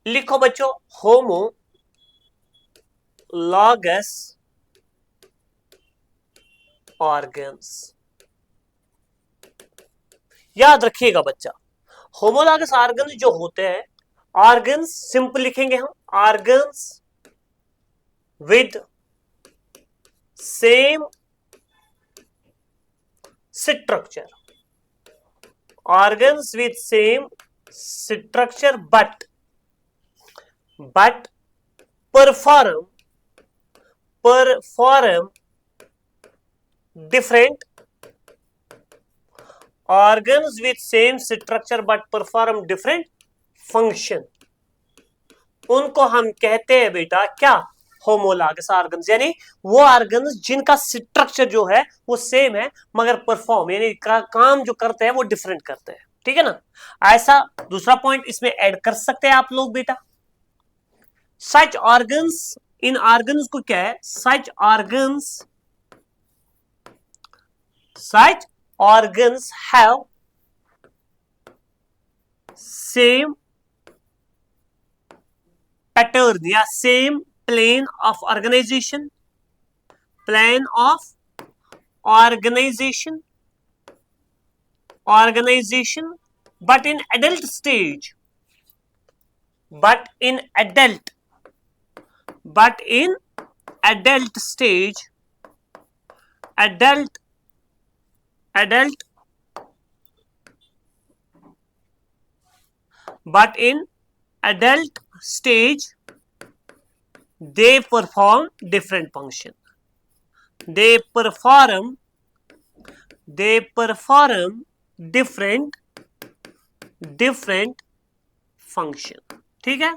लिखो बच्चों होमोलॉगस ऑर्गन्स. याद रखिएगा बच्चा, होमोलॉगस ऑर्गन्स जो होते हैं, ऑर्गन्स सिंपल लिखेंगे हम, organs with same structure, organs with same structure but perform different, organs with same structure but perform different function, उनको हम कहते हैं बेटा क्या, होमोलॉगस ऑर्गन्स. यानी वो ऑर्गन्स जिनका स्ट्रक्चर जो है वो सेम है मगर परफॉर्म यानी काम जो करते हैं वो डिफरेंट करते हैं. ठीक है ना. ऐसा दूसरा पॉइंट इसमें ऐड कर सकते हैं आप लोग बेटा. सच ऑर्गन्स, इन ऑर्गन्स को क्या है, such organs have same pattern या same plan of organization, but in adult stage, they perform different function. They perform they perform different different function. ठीक है,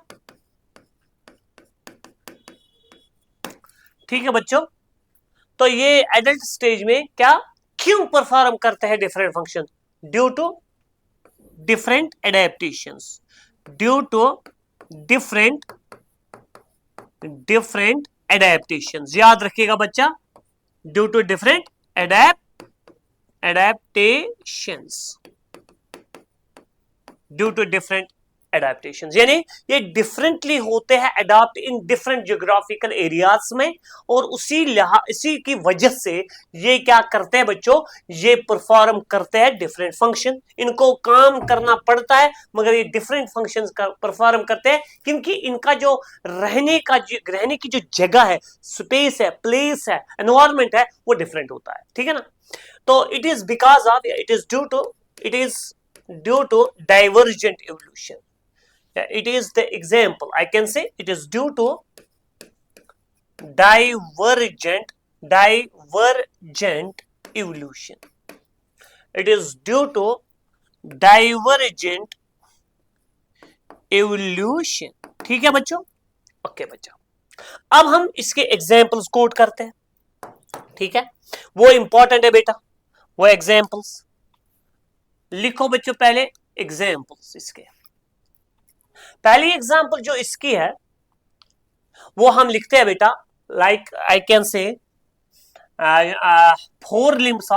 ठीक है बच्चों। तो ये एडल्ट स्टेज में क्या क्यों परफॉर्म करते हैं different function? Due to different adaptations, due to different different adaptations. याद रखिएगा बच्चा, due to different adaptations, due to different adaptations, यानी ये डिफरेंटली होते हैं adopt in different geographical areas में, और इसी की वजह से ये क्या करते हैं बच्चों, ये परफॉर्म करते हैं डिफरेंट फंक्शन। इनको काम करना पड़ता है मगर ये डिफरेंट फंक्शंस का परफॉर्म करते हैं, क्योंकि इनका जो रहने की जो जगह है, स्पेस है, प्लेस है, एनवायरमेंट है, वो डिफरेंट होता है। ठीक है ना? तो it is because of it is due to divergent evolution. It is the example, I can say it is due to divergent evolution. It is due to divergent evolution। ठीक है बच्चों? ओके बच्चों, अब हम इसके एग्जाम्पल्स कोट करते हैं। ठीक है, वो इंपॉर्टेंट है बेटा, वो एग्जाम्पल्स लिखो बच्चों। पहले एग्जाम्पल्स इसके, पहली एग्जाम्पल जो इसकी है वो हम लिखते हैं बेटा, लाइक आई कैन से फोर लिम्स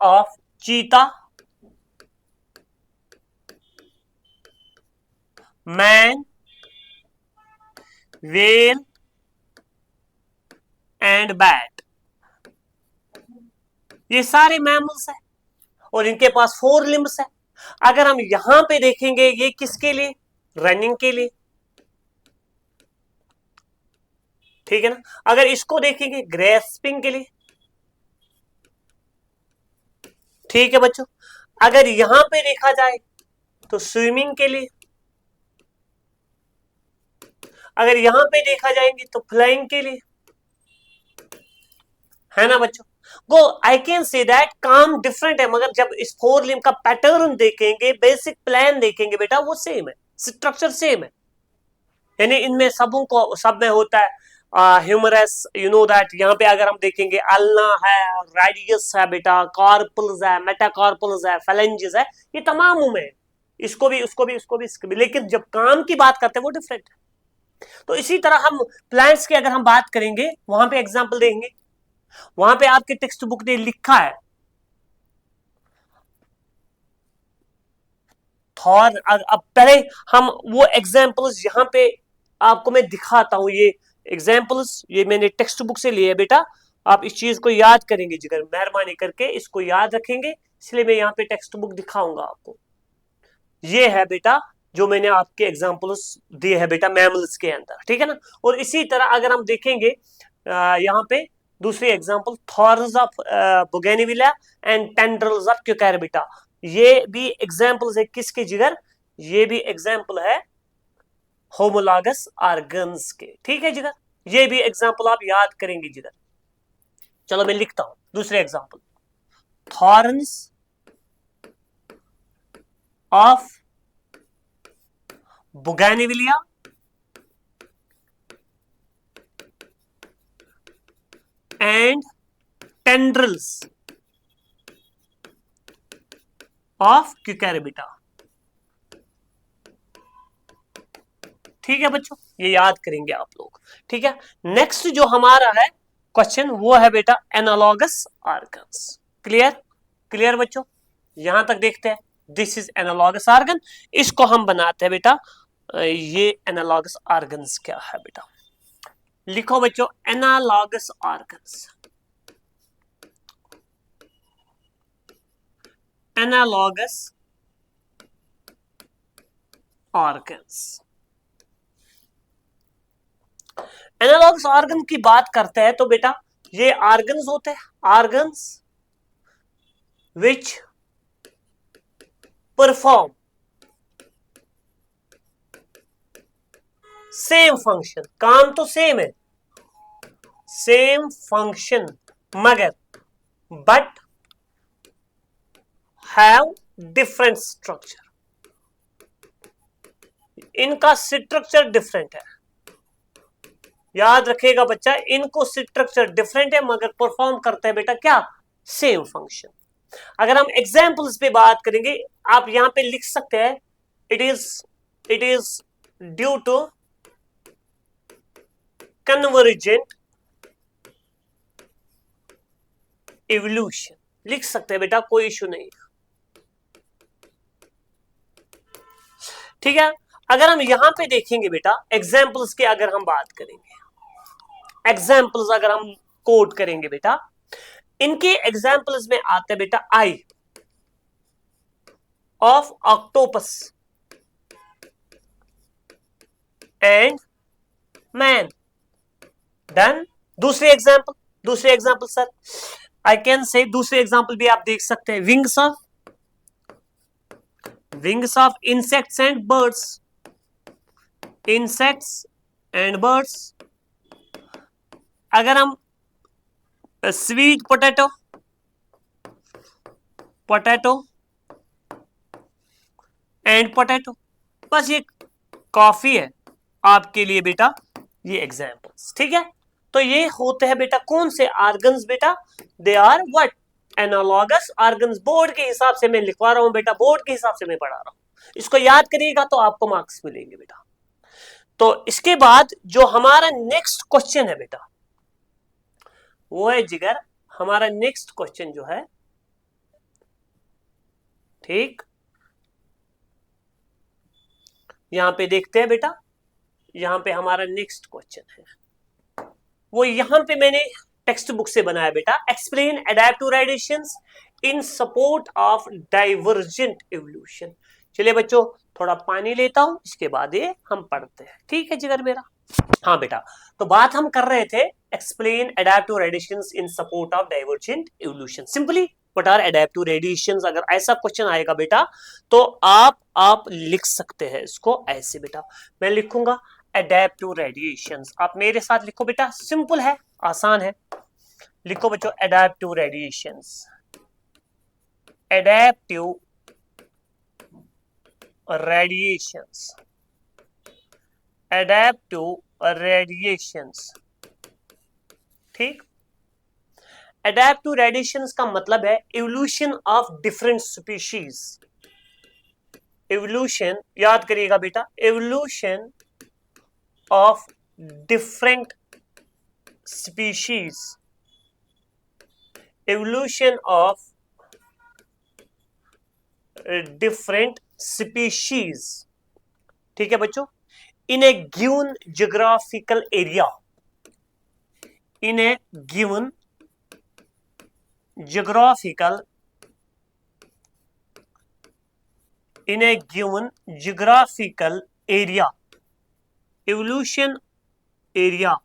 ऑफ चीता, मैन, whale एंड बैट। ये सारे मैमल्स है और इनके पास 4 लिम्स है। अगर हम यहां पे देखेंगे, ये किसके लिए? रनिंग के लिए। ठीक है ना? अगर इसको देखेंगे, ग्रेस्पिंग के लिए। ठीक है बच्चों। अगर यहां पे देखा जाए तो स्विमिंग के लिए। अगर यहां पे देखा जाएंगे तो फ्लाइंग के लिए, है ना बच्चों? गो आई कैन से दैट काम डिफरेंट है, मगर जब इस 4 लिम्ब का पैटर्न देखेंगे, बेसिक प्लान देखेंगे बेटा, वो सेम है, स्ट्रक्चर सेम है। यानी इनमें सब में होता है ह्यूमरस, यू नो दैट। यहाँ पे अगर हम देखेंगे, अल्ना है, रेडियस है बेटा, कार्पल्स है, मेटाकार्पल्स है, फेलेंजेस है, ये तमाम में इसको भी, इसको भी, लेकिन जब काम की बात करते हैं वो डिफरेंट है। तो इसी तरह हम प्लांट्स की अगर हम बात करेंगे, वहां पे एग्जांपल देंगे, वहां पे आपके टेक्स्ट बुक ने लिखा है थॉर। अब पहले हम वो एग्जांपल्स यहां पे आपको मैं दिखाता हूं। ये एग्जांपल्स ये मैंने टेक्स्ट बुक से लिए है बेटा, आप इस चीज को याद करेंगे जिगर, मेहरबानी करके इसको याद रखेंगे, इसलिए मैं यहाँ पे टेक्स्ट बुक दिखाऊंगा आपको। ये है बेटा जो मैंने आपके एग्जांपल्स दिए है बेटा मैमल्स के अंदर। ठीक है ना? और इसी तरह अगर हम देखेंगे यहाँ पे दूसरी example, thorns of bougainvillea and tendrils of cucurbita. ये भी एग्जांपल्स है किसके जिगर? ये भी एग्जांपल है होमोलॉगस ऑर्गन्स के। ठीक है जिगर? ये भी एग्जांपल आप याद करेंगे जिगर। चलो मैं लिखता हूं दूसरे example, thorns of bougainvillea and tendrils of cucurbita। ठीक है बच्चों, ये याद करेंगे आप लोग। ठीक है, नेक्स्ट जो हमारा है क्वेश्चन वो है बेटा एनालॉगस ऑर्गन्स। क्लियर बच्चों? यहां तक देखते हैं, दिस इज एनालॉगस ऑर्गन। इसको हम बनाते हैं बेटा, ये एनालॉगस ऑर्गन्स क्या है बेटा? लिखो बच्चों, analogous organs. Analogous organs, analogous organ की बात करते हैं तो बेटा ये ऑर्गन्स होते हैं, organs which perform same function, काम तो सेम है, सेम फंक्शन, मगर बट हैव डिफरेंट स्ट्रक्चर, इनका स्ट्रक्चर डिफरेंट है। याद रखिएगा बच्चा, इनको स्ट्रक्चर डिफरेंट है मगर परफॉर्म करते हैं बेटा क्या, सेम फंक्शन। अगर हम एग्जाम्पल्स पे बात करेंगे, आप यहां पे लिख सकते हैं it is due to convergent evolution, लिख सकते हैं बेटा, कोई इश्यू नहीं है, ठीक है। अगर हम यहां पे देखेंगे बेटा एग्जाम्पल्स की, अगर हम बात करेंगे, एग्जाम्पल्स अगर हम कोट करेंगे बेटा, इनके एग्जाम्पल्स में आते हैं बेटा eye of octopus and man. Done. दूसरे example sir, I can say दूसरे एग्जाम्पल भी आप देख सकते हैं, wings of insects and birds, insects and birds. अगर हम स्वीट पोटैटो एंड पोटैटो, बस ये कॉफी है आपके लिए बेटा, ये एग्जाम्पल्स, ठीक है। तो ये होते हैं बेटा कौन से आर्गन्स बेटा, they are what, analogous organs. Board के हिसाब से मैं लिखवा रहा हूं बेटा, बोर्ड के हिसाब से मैं पढ़ा रहा हूं, इसको याद करिएगा तो आपको मार्क्स मिलेंगे बेटा। तो इसके बाद जो हमारा नेक्स्ट क्वेश्चन है बेटा, वो है जिगर, हमारा नेक्स्ट क्वेश्चन जो है, ठीक, यहां पे देखते हैं बेटा, यहां पे हमारा नेक्स्ट क्वेश्चन है, वो यहां पे मैंने टेक्स्ट बुक से बनाया बेटा, explain adaptive radiations in support of divergent evolution. चलिए बच्चों थोड़ा पानी लेता हूं, इसके बाद ये हम पढ़ते हैं, ठीक है जिगर मेरा। हाँ बेटा, तो बात हम कर रहे थे explain adaptive radiations in support of divergent evolution. Simply what are adaptive radiations, अगर ऐसा क्वेश्चन आएगा बेटा तो आप लिख सकते हैं इसको ऐसे बेटा, मैं लिखूंगा एडेप्टिव रेडिएशंस, आप मेरे साथ लिखो बेटा, सिंपल है, आसान है, लिखो बच्चों adaptive radiations, adaptive radiations, adaptive radiations, ठीक। एडेप्टिव रेडिएशंस का मतलब है evolution of different species, evolution, याद करिएगा बेटा, evolution of different species, evolution of different species, ठीक है बच्चों, in a given geographical area, in a given geographical area, evolution area,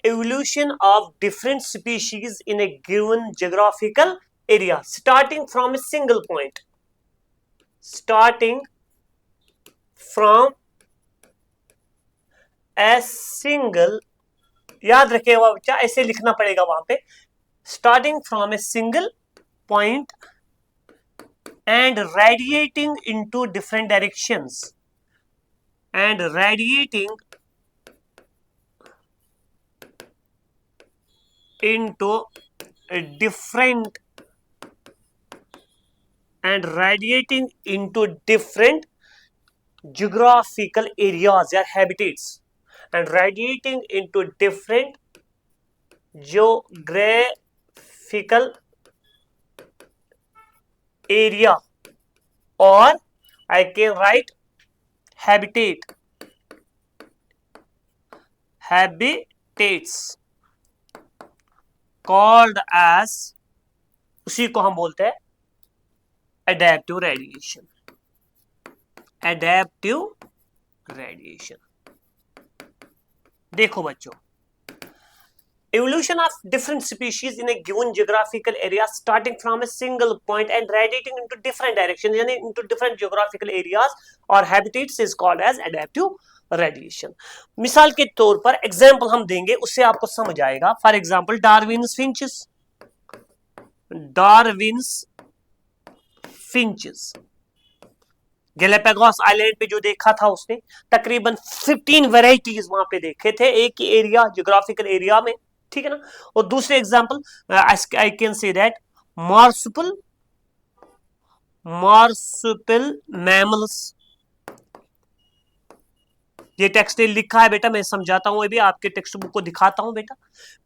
evolution of different species in a given geographical area, starting from a single point, starting from a single, याद रखिएगा बच्चा, ऐसे लिखना पड़ेगा वहां पे, starting from a single point and radiating into different directions, and radiating into different geographical areas or habitats, and radiating into different geographical area, or I can write habitats called as, उसी को हम बोलते हैं adaptive radiation, adaptive radiation. देखो बच्चों, evolution of different species in a given geographical area starting from a single point and radiating into different directions, यानी into different geographical areas or habitats is called as adaptive radiation. मिसाल के तौर पर example हम देंगे, उससे आपको समझ आएगा। For example Darwin's finches, Darwin's finches Galapagos island पे जो देखा था उसने तकरीबन 15 वेराइटीज वहां पे देखे थे एक ही एरिया, जियोग्राफिकल एरिया में, ठीक है ना। और दूसरे example I can say that marsupial, marsupial mammals, ये टेक्स्ट लिखा है बेटा, मैं समझाता हूं, ये भी आपके टेक्स्ट बुक को दिखाता हूं बेटा।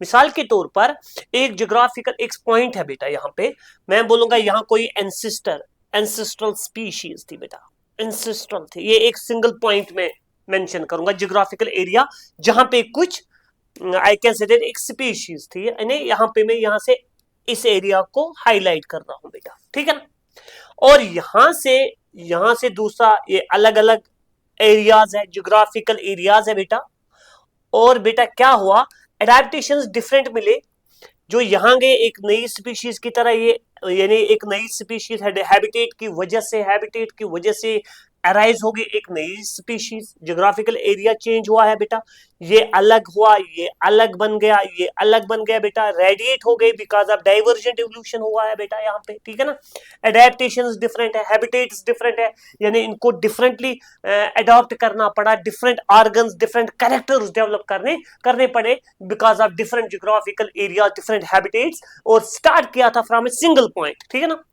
मिसाल के तौर पर एक जियोग्राफिकल एक पॉइंट है बेटा, यहां पे मैं बोलूंगा यहां कोई एंसेस्ट्रल स्पीशीज थी बेटा, एंसेस्ट्रल थी, ये एक सिंगल पॉइंट में मेंशन करूंगा जियोग्राफिकल एरिया जहां पे कुछ आई कैन से दैट एक स्पीशीज थी, यानी यहां पे मैं यहां से इस एरिया को हाईलाइट कर रहा हूं बेटा, ठीक है ना। और यहां से दूसरा ये अलग अलग एरियाज है, जियोग्राफिकल एरियाज है बेटा। और बेटा क्या हुआ, एडेप्टेशंस डिफरेंट मिले, जो यहां गए एक नई स्पीशीज की तरह, ये यानी एक नई स्पीशीज हैबिटेट की वजह से अराइज होगी एक नई स्पीशीज, जियोग्राफिकल एरिया चेंज हुआ है बेटा, ये अलग हुआ, ये अलग बन गया, ये अलग बन गया बेटा, रेडिएट हो गई बिकॉज ऑफ डाइवर्जेंट एवोल्यूशन हुआ है बेटा यहाँ पे, ठीक है ना। एडेप्टेशंस डिफरेंट है, हैबिटेट्स डिफरेंट है, यानी इनको डिफरेंटली अडॉप्ट करना पड़ा, different organs, different characters develop करने पड़े because of different geographical area, different habitats, और स्टार्ट किया था फ्रॉम ए सिंगल पॉइंट, ठीक है ना।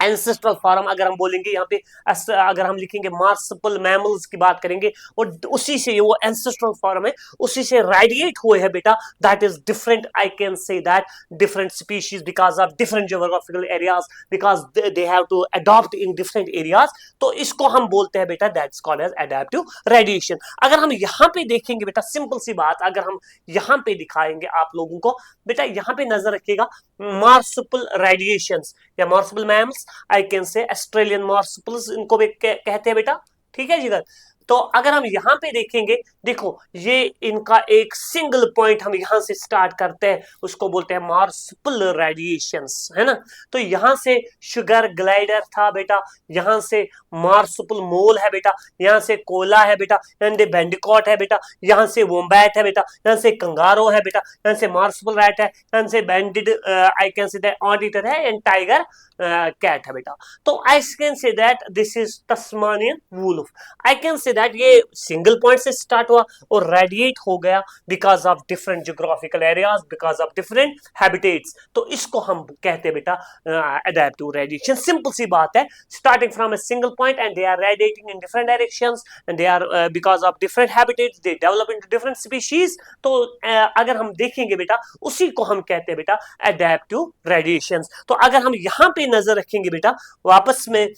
एंसेस्ट्रल फॉर्म अगर हम बोलेंगे यहाँ पे, अगर हम लिखेंगे मार्सुपियल मैमल्स की बात करेंगे, और उसी से वो एंसेस्ट्रल फॉर्म है, उसी से रेडिएट हुए हैं बेटा, that is different, I can say that different species because of different geographical areas, because they have to adopt in different areas, तो इसको हम बोलते हैं बेटा that's called as adaptive radiation. अगर हम यहाँ पे देखेंगे बेटा, सिंपल सी बात, अगर हम यहाँ पे दिखाएंगे आप लोगों को बेटा, यहाँ पे नजर रखिएगा, मार्सुपियल रेडिएशंस या marsupial mammals, I can say Australian marsupials इनको भी कहते हैं बेटा, ठीक है जिधर। तो अगर हम यहां पे देखेंगे, देखो ये इनका एक सिंगल पॉइंट हम यहां से स्टार्ट करते हैं, उसको बोलते हैं मार्सुपियल रेडिएशंस, है ना। तो यहां से शुगर ग्लाइडर था बेटा, यहां से मार्सुपियल मोल है बेटा, यहां से कोला है बेटा, यहां से बैंडिकॉट है बेटा, यहां से वोम्बैट है बेटा, यहां से कंगारो है बेटा, यहां से मार्सुपियल रैट है, यहां से banded I can say that anteater है, एंड टाइगर कैट है बेटा। तो I can say that this is Tasmanian wolf. I can say that ये सिंगल पॉइंट से स्टार्ट हुआ और रेडिएट हो गया because of different geographical areas, because of different habitats, तो इसको हम कहते हैं बेटा एडेप्टिव रेडिएशन। सिंपल सी बात है, starting from a single point and they are radiating in different directions and they are because of different habitats they develop into different species. तो अगर हम देखेंगे बेटा, उसी को हम कहते हैं बेटा एडेप्टिव रेडिएशंस। तो अगर हम यहाँ पे नजर रखेंगे बेटा वापस में,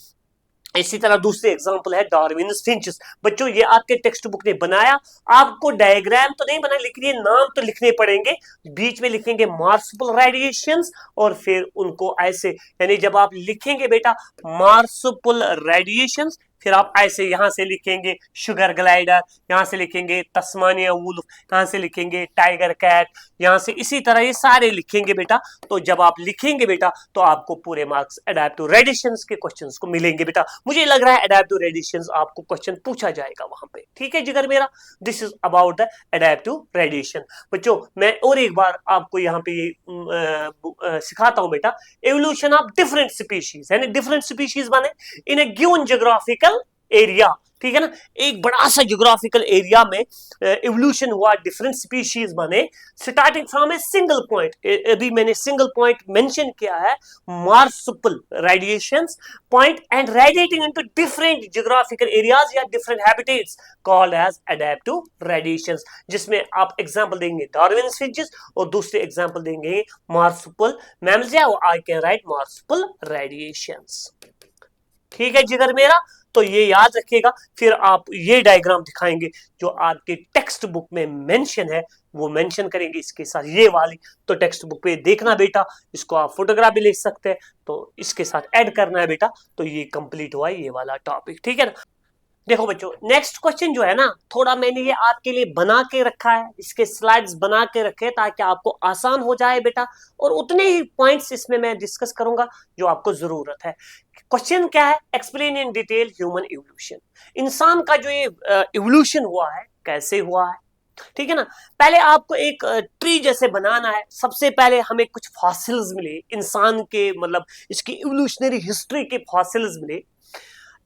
इसी तरह दूसरे एग्जांपल है डार्विन्स फिंचेस। बच्चों ये आपके टेक्स्ट बुक ने बनाया, आपको डायग्राम तो नहीं बना, लेकिन ये नाम तो लिखने पड़ेंगे, बीच में लिखेंगे मार्सुपियल रेडिएशंस, और फिर उनको ऐसे, यानी जब आप लिखेंगे बेटा मार्सुपियल रेडिएशंस, फिर आप ऐसे यहां से लिखेंगे शुगर ग्लाइडर, यहां से लिखेंगे तस्मानिया वुल्फ, यहां से लिखेंगे टाइगर कैट, यहां से इसी तरह ये सारे लिखेंगे बेटा। तो जब आप लिखेंगे बेटा तो आपको पूरे मार्क्स एडेप्टिव रेडिएशंस के क्वेश्चंस को मिलेंगे बेटा। मुझे लग रहा है एडेप्टिव रेडिएशंस आपको क्वेश्चन पूछा जाएगा वहां पे, ठीक है जिगर मेरा। This is about the adaptive radiation. बच्चों मैं और एक बार आपको यहाँ पे सिखाता हूं बेटा, एवोल्यूशन ऑफ डिफरेंट स्पीशीज, यानी डिफरेंट स्पीशीज माने in a given geographical area, ठीक है ना। एक बड़ा सा जियोग्राफिकल एरिया में एवोल्यूशन हुआ, डिफरेंट स्पीशीज बने, starting from a single point. अभी मैंने सिंगल पॉइंट मेंशन किया है, marsupial radiations point, and radiating into different geographical areas या different habitats called as adaptive radiations, जिसमें आप एग्जांपल देंगे डार्विन्स फिंचेस और दूसरे एग्जांपल देंगे मार्सुपियल मैमल्स, या I can write marsupial radiations, ठीक है जिगर मेरा। तो ये याद रखिएगा, फिर आप ये डायग्राम दिखाएंगे जो आपके टेक्स्ट बुक में मेंशन है, वो मेंशन करेंगे इसके साथ ये वाली। तो टेक्स्ट बुक पे देखना बेटा, इसको आप फोटोग्राफ भी ले सकते हैं, तो इसके साथ ऐड करना है बेटा। तो ये कंप्लीट हुआ ये वाला टॉपिक, ठीक है ना। देखो बच्चों, नेक्स्ट क्वेश्चन जो है ना, थोड़ा मैंने ये आपके लिए बना के रखा है, इसके स्लाइड्स बना के रखे ताकि आपको आसान हो जाए बेटा, और उतने ही पॉइंट्स इसमें मैं डिस्कस करूंगा जो आपको जरूरत है। क्वेश्चन क्या है? Explain in detail human evolution. इंसान का जो ये इवोल्यूशन हुआ है, कैसे हुआ है, ठीक है ना। पहले आपको एक ट्री जैसे बनाना है। सबसे पहले हमें कुछ फॉसिल्स मिले इंसान के, मतलब इसकी इवोल्यूशनरी हिस्ट्री के फॉसिल्स मिले।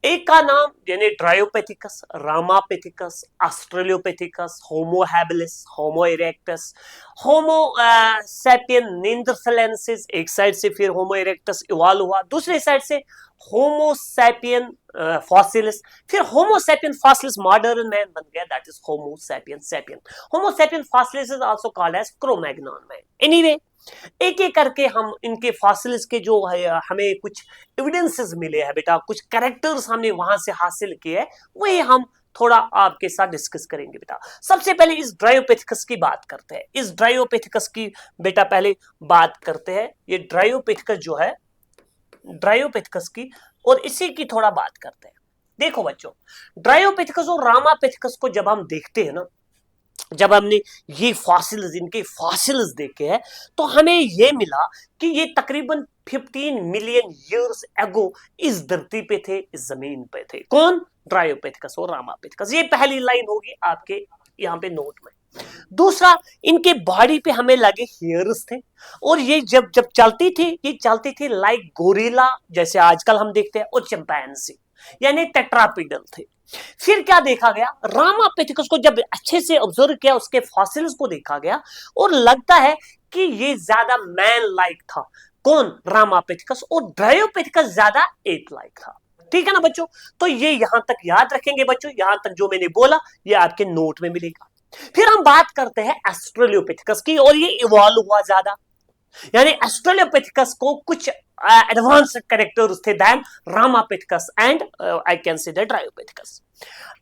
एक का नाम यानी ड्रायोपेथिकस, रामापेथिकस, ऑस्ट्रेलियोपेथिकस, होमो हैबिलिस, होमो इरेक्टस, होमो सैपियन नेंडरथैलेंसिस। एक साइड से फिर होमो इरेक्टस इवॉल्व हुआ, दूसरे साइड से होमो सैपियन फॉसिलिस, फिर homo sapien fossilis modern man बन गया, that is homo sapien sapien. Homo sapien fossilis is also called as Cro Magnon man. Anyway, एक एक करके हम इनके फॉसिल्स के जो है हमें कुछ एविडेंसेस मिले हैं बेटा, कुछ कैरेक्टर्स हमने वहां से हासिल किए हैं, वही हम थोड़ा आपके साथ डिस्कस करेंगे बेटा। सबसे पहले इस ड्रायोपेथिकस की बात करते हैं। इस ड्रायोपेथिकस की बेटा पहले बात करते हैं। ये ड्रायोपेथिकस जो है, ड्रायोपेथिकस की, और इसी की थोड़ा बात करते हैं। देखो बच्चों, ड्रायोपेथिकस और रामापेथिकस को जब हम देखते हैं ना, जब हमने ये फॉसिल्स, इनके फॉसिल्स देखे हैं, तो हमें ये मिला कि ये तकरीबन 15 मिलियन ईयर्स एगो इस धरती पे थे, इस जमीन पे थे। कौन? ड्रायोपेथिकस और रामापेथिकस। ये पहली लाइन होगी आपके यहाँ पे नोट में। दूसरा, इनके बॉडी पे हमें लगे हेयर्स थे, और ये जब जब चलती थी, ये चलती थी लाइक गोरिल्ला जैसे आजकल हम देखते हैं, और चिंपैंजी यानी टेट्रापीडल थे। फिर क्या देखा गया? रामापेथिकस को जब अच्छे से ऑब्जर्व किया, उसके फॉसिल्स को देखा गया, और लगता है कि ये ज्यादा मैन लाइक था। कौन? रामापेथिकस। और ड्रायोपेथिकस ज्यादा एप लाइक था। ठीक है ना बच्चों? तो ये यहां तक याद रखेंगे बच्चों, यहां तक जो मैंने बोला ये आपके नोट में मिलेगा। फिर हम बात करते हैं ऑस्ट्रेलियोपेथिकस की, और ये इवॉल्व हुआ ज्यादा, यानी ऑस्ट्रेलियोपेथिकस को कुछ एडवांस कैरेक्टर्स थे then ramapithecus and I can say that dryopithecus.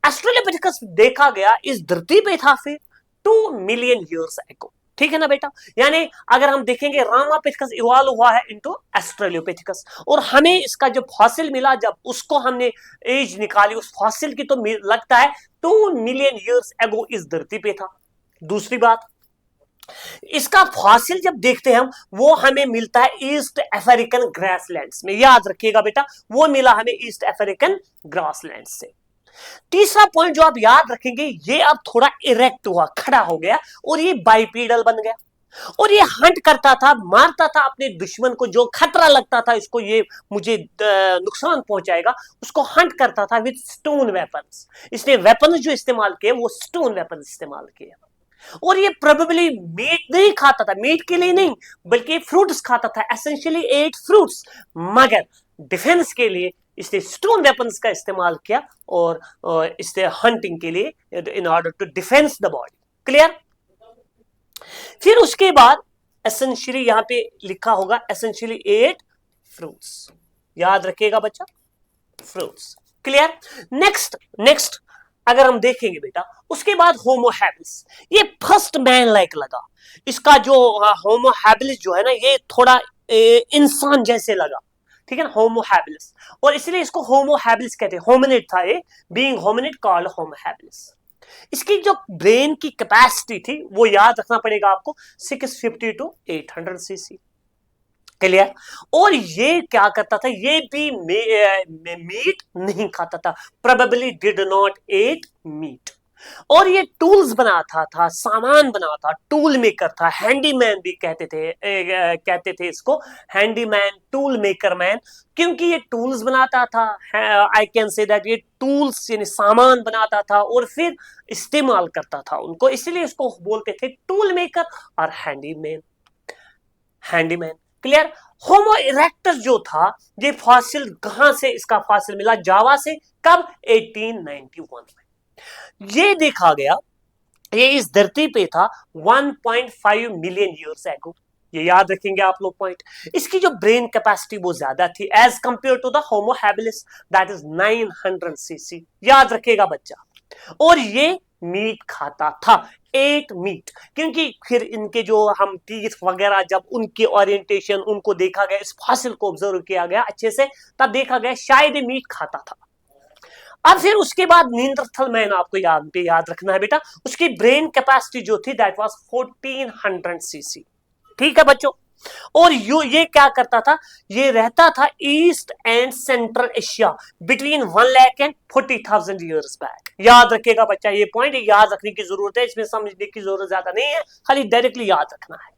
Australopithecus देखा गया इस धरती पे था फिर 2 मिलियन ईयर्स एगो। ठीक है ना बेटा? यानी अगर हम देखेंगे, रामापेथिकस इवॉल्व हुआ है इनटू ऑस्ट्रेलियोपेथिकस, और हमें इसका जो फॉसिल मिला, जब उसको हमने एज निकाली उस फॉसिल की, तो लगता है 2 मिलियन ईयर्स एगो इस धरती पे था। दूसरी बात, इसका फॉसिल जब देखते हैं हम, वो हमें मिलता है ईस्ट अफ्रीकन ग्रासलैंड्स में। याद रखिएगा बेटा, वो मिला हमें ईस्ट अफ्रीकन ग्रासलैंड से। तीसरा पॉइंट जो आप याद रखेंगे, ये अब थोड़ा इरेक्ट हुआ, खड़ा हो गया, और ये बाइपीडल बन गया, और ये हंट करता था, मारता था अपने दुश्मन को, जो खतरा लगता था इसको ये मुझे नुकसान पहुंचाएगा, उसको हंट करता था विद स्टोन वेपन्स। इसने वेपन्स जो इस्तेमाल किए वो स्टोन वेपन्स इस्तेमाल किए। और ये प्रोबेबली मीट नहीं खाता था, मीट के लिए नहीं बल्कि फ्रूट्स खाता था, एसेंशियली एट फ्रूट्स, मगर डिफेंस के लिए इसने स्टोन वेपन्स का इस्तेमाल किया, और इसने हंटिंग के लिए in order to defence the body. Clear? फिर उसके बाद एसेंशियली यहां पे लिखा होगा एसेंशियली एट फ्रूट्स। याद रखिएगा बच्चा, फ्रूट्स। क्लियर? नेक्स्ट अगर हम देखेंगे बेटा, उसके बाद होमो हैबिलिस। ये फर्स्ट मैन लाइक लगा। इसका जो होमो हैबिलिस जो है ना, ये थोड़ा इंसान जैसे लगा। ठीक है ना, होमो हैबिलिस, और इसलिए इसको होमो हैबिलिस कहते हैं। होमिनिड था ये, being hominid called Homo habilis. इसकी जो ब्रेन की कैपेसिटी थी वो याद रखना पड़ेगा आपको, 650 टू 800 सीसी। क्लियर? और ये क्या करता था? ये भी मीट नहीं खाता था, probably did not eat meat. और ये टूल्स बनाता था, सामान बनाता, टूल मेकर था, हैंडीमैन भी कहते थे इसको, हैंडीमैन, टूल मेकर मैन, क्योंकि ये टूल्स बनाता था। आई कैन से दैट ये टूल्स यानी सामान बनाता था और फिर इस्तेमाल करता था उनको, इसलिए इसको बोलते थे टूल मेकर और हैंडीमैन। क्लियर? होमो इरेक्टस जो था, ये फॉसिल कहां से इसका फॉसिल मिला? जावा से। कब? 1891 में। ये देखा गया, ये इस धरती पे था 1.5 मिलियन ईयर्स एगो। ये याद रखेंगे आप लोग पॉइंट। इसकी जो ब्रेन कैपेसिटी वो ज्यादा थी as compared to the Homo habilis, that is 900 cc. याद रखेगा बच्चा। और ये मीट खाता था, एट मीट, क्योंकि फिर इनके जो हम टीथ वगैरह, जब उनके ओरिएंटेशन, उनको देखा गया, इस फॉसिल को ऑब्जर्व किया गया अच्छे से, तब देखा गया शायद मीट खाता था। अब फिर उसके बाद नींदरथल मैन आपको याद रखना है बेटा, उसकी ब्रेन कैपेसिटी जो थी दैट वाज 1400 सीसी। ठीक है बच्चों, और ये क्या करता था, ये रहता था east and central Asia between 1,40,000 years back. याद रखिएगा बच्चा, ये पॉइंट याद रखने की जरूरत है, इसमें समझने की जरूरत ज्यादा नहीं है, खाली डायरेक्टली याद रखना है।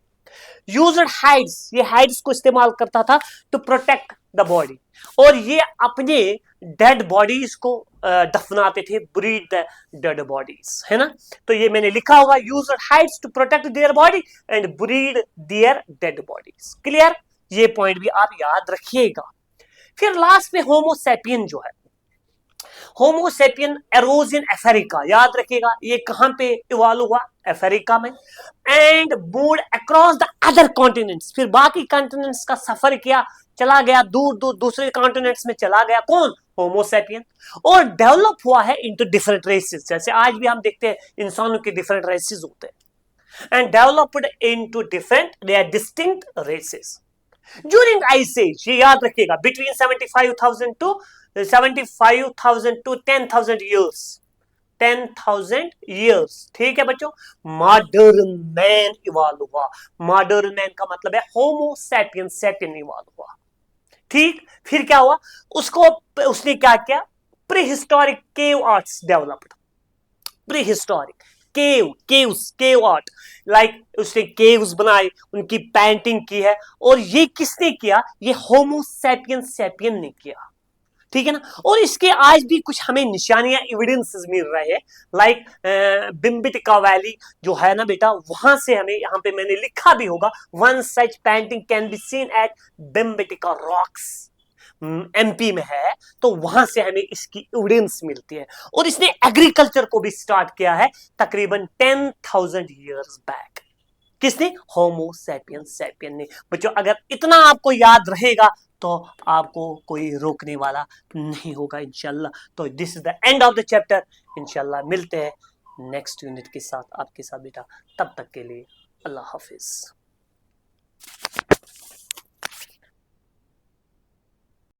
यूज्ड हाइड्स, ये हाइड्स को इस्तेमाल करता था टू प्रोटेक्ट द बॉडी, और ये अपने डेड बॉडीज को दफनाते थे, ब्रीड द डेड बॉडीज, है ना। तो ये मैंने लिखा होगा, used hides to protect their body and breed their dead bodies. Clear, ये पॉइंट भी आप याद रखिएगा। फिर लास्ट में होमोसेपियन जो है, होमोसेपियन एरोज इन अफ्रीका, याद रखिएगा ये कहां पे इवॉल्व हुआ, अफ्रीका में, and moved across the other continents, फिर बाकी कॉन्टिनेंट्स का सफर किया, चला गया दूर दूर दूसरे कॉन्टिनेंट्स में चला गया, कौन, होमोसेपियन, और डेवलप हुआ है इनटू डिफरेंट रेसेस, जैसे आज भी हम देखते हैं इंसानों के डिफरेंट रेसेस होते हैं, and developed into different, they are distinct races during ice age, ये याद रखिएगा, बिटवीन 75,000 टू 10,000 ईयर्स, 10,000 ईयर्स। ठीक है बच्चों, मॉडर्न मैन इवॉल्व हुआ, मॉडर्न मैन का मतलब है होमोसैपियन सेपियन इवॉल्व हुआ। ठीक, फिर क्या हुआ, उसने क्या किया, prehistoric cave arts developed, prehistoric cave art, like उसने केव्स बनाए, उनकी पेंटिंग की है, और ये किसने किया, ये होमोसैपियन सेपियन ने किया। ठीक है ना, और इसके आज भी कुछ हमें निशानियां, एविडेंसेस मिल रहे हैं, लाइक बिम्बिटिका वैली जो है ना बेटा, वहां से हमें, यहां पे मैंने लिखा भी होगा, one such painting can be seen at Bhimbetka rocks, MP में है, तो वहां से हमें इसकी एविडेंस मिलती है। और इसने एग्रीकल्चर को भी स्टार्ट किया है तकरीबन 10,000 ईयर्स बैक, किसने, होमोसैपियन सेपियन ने। बच्चों अगर इतना आपको याद रहेगा तो आपको कोई रोकने वाला नहीं होगा इंशाल्लाह। तो this is the end of the chapter, इंशाल्लाह मिलते हैं नेक्स्ट यूनिट के साथ आपके साथ बेटा, तब तक के लिए अल्लाह हाफिज।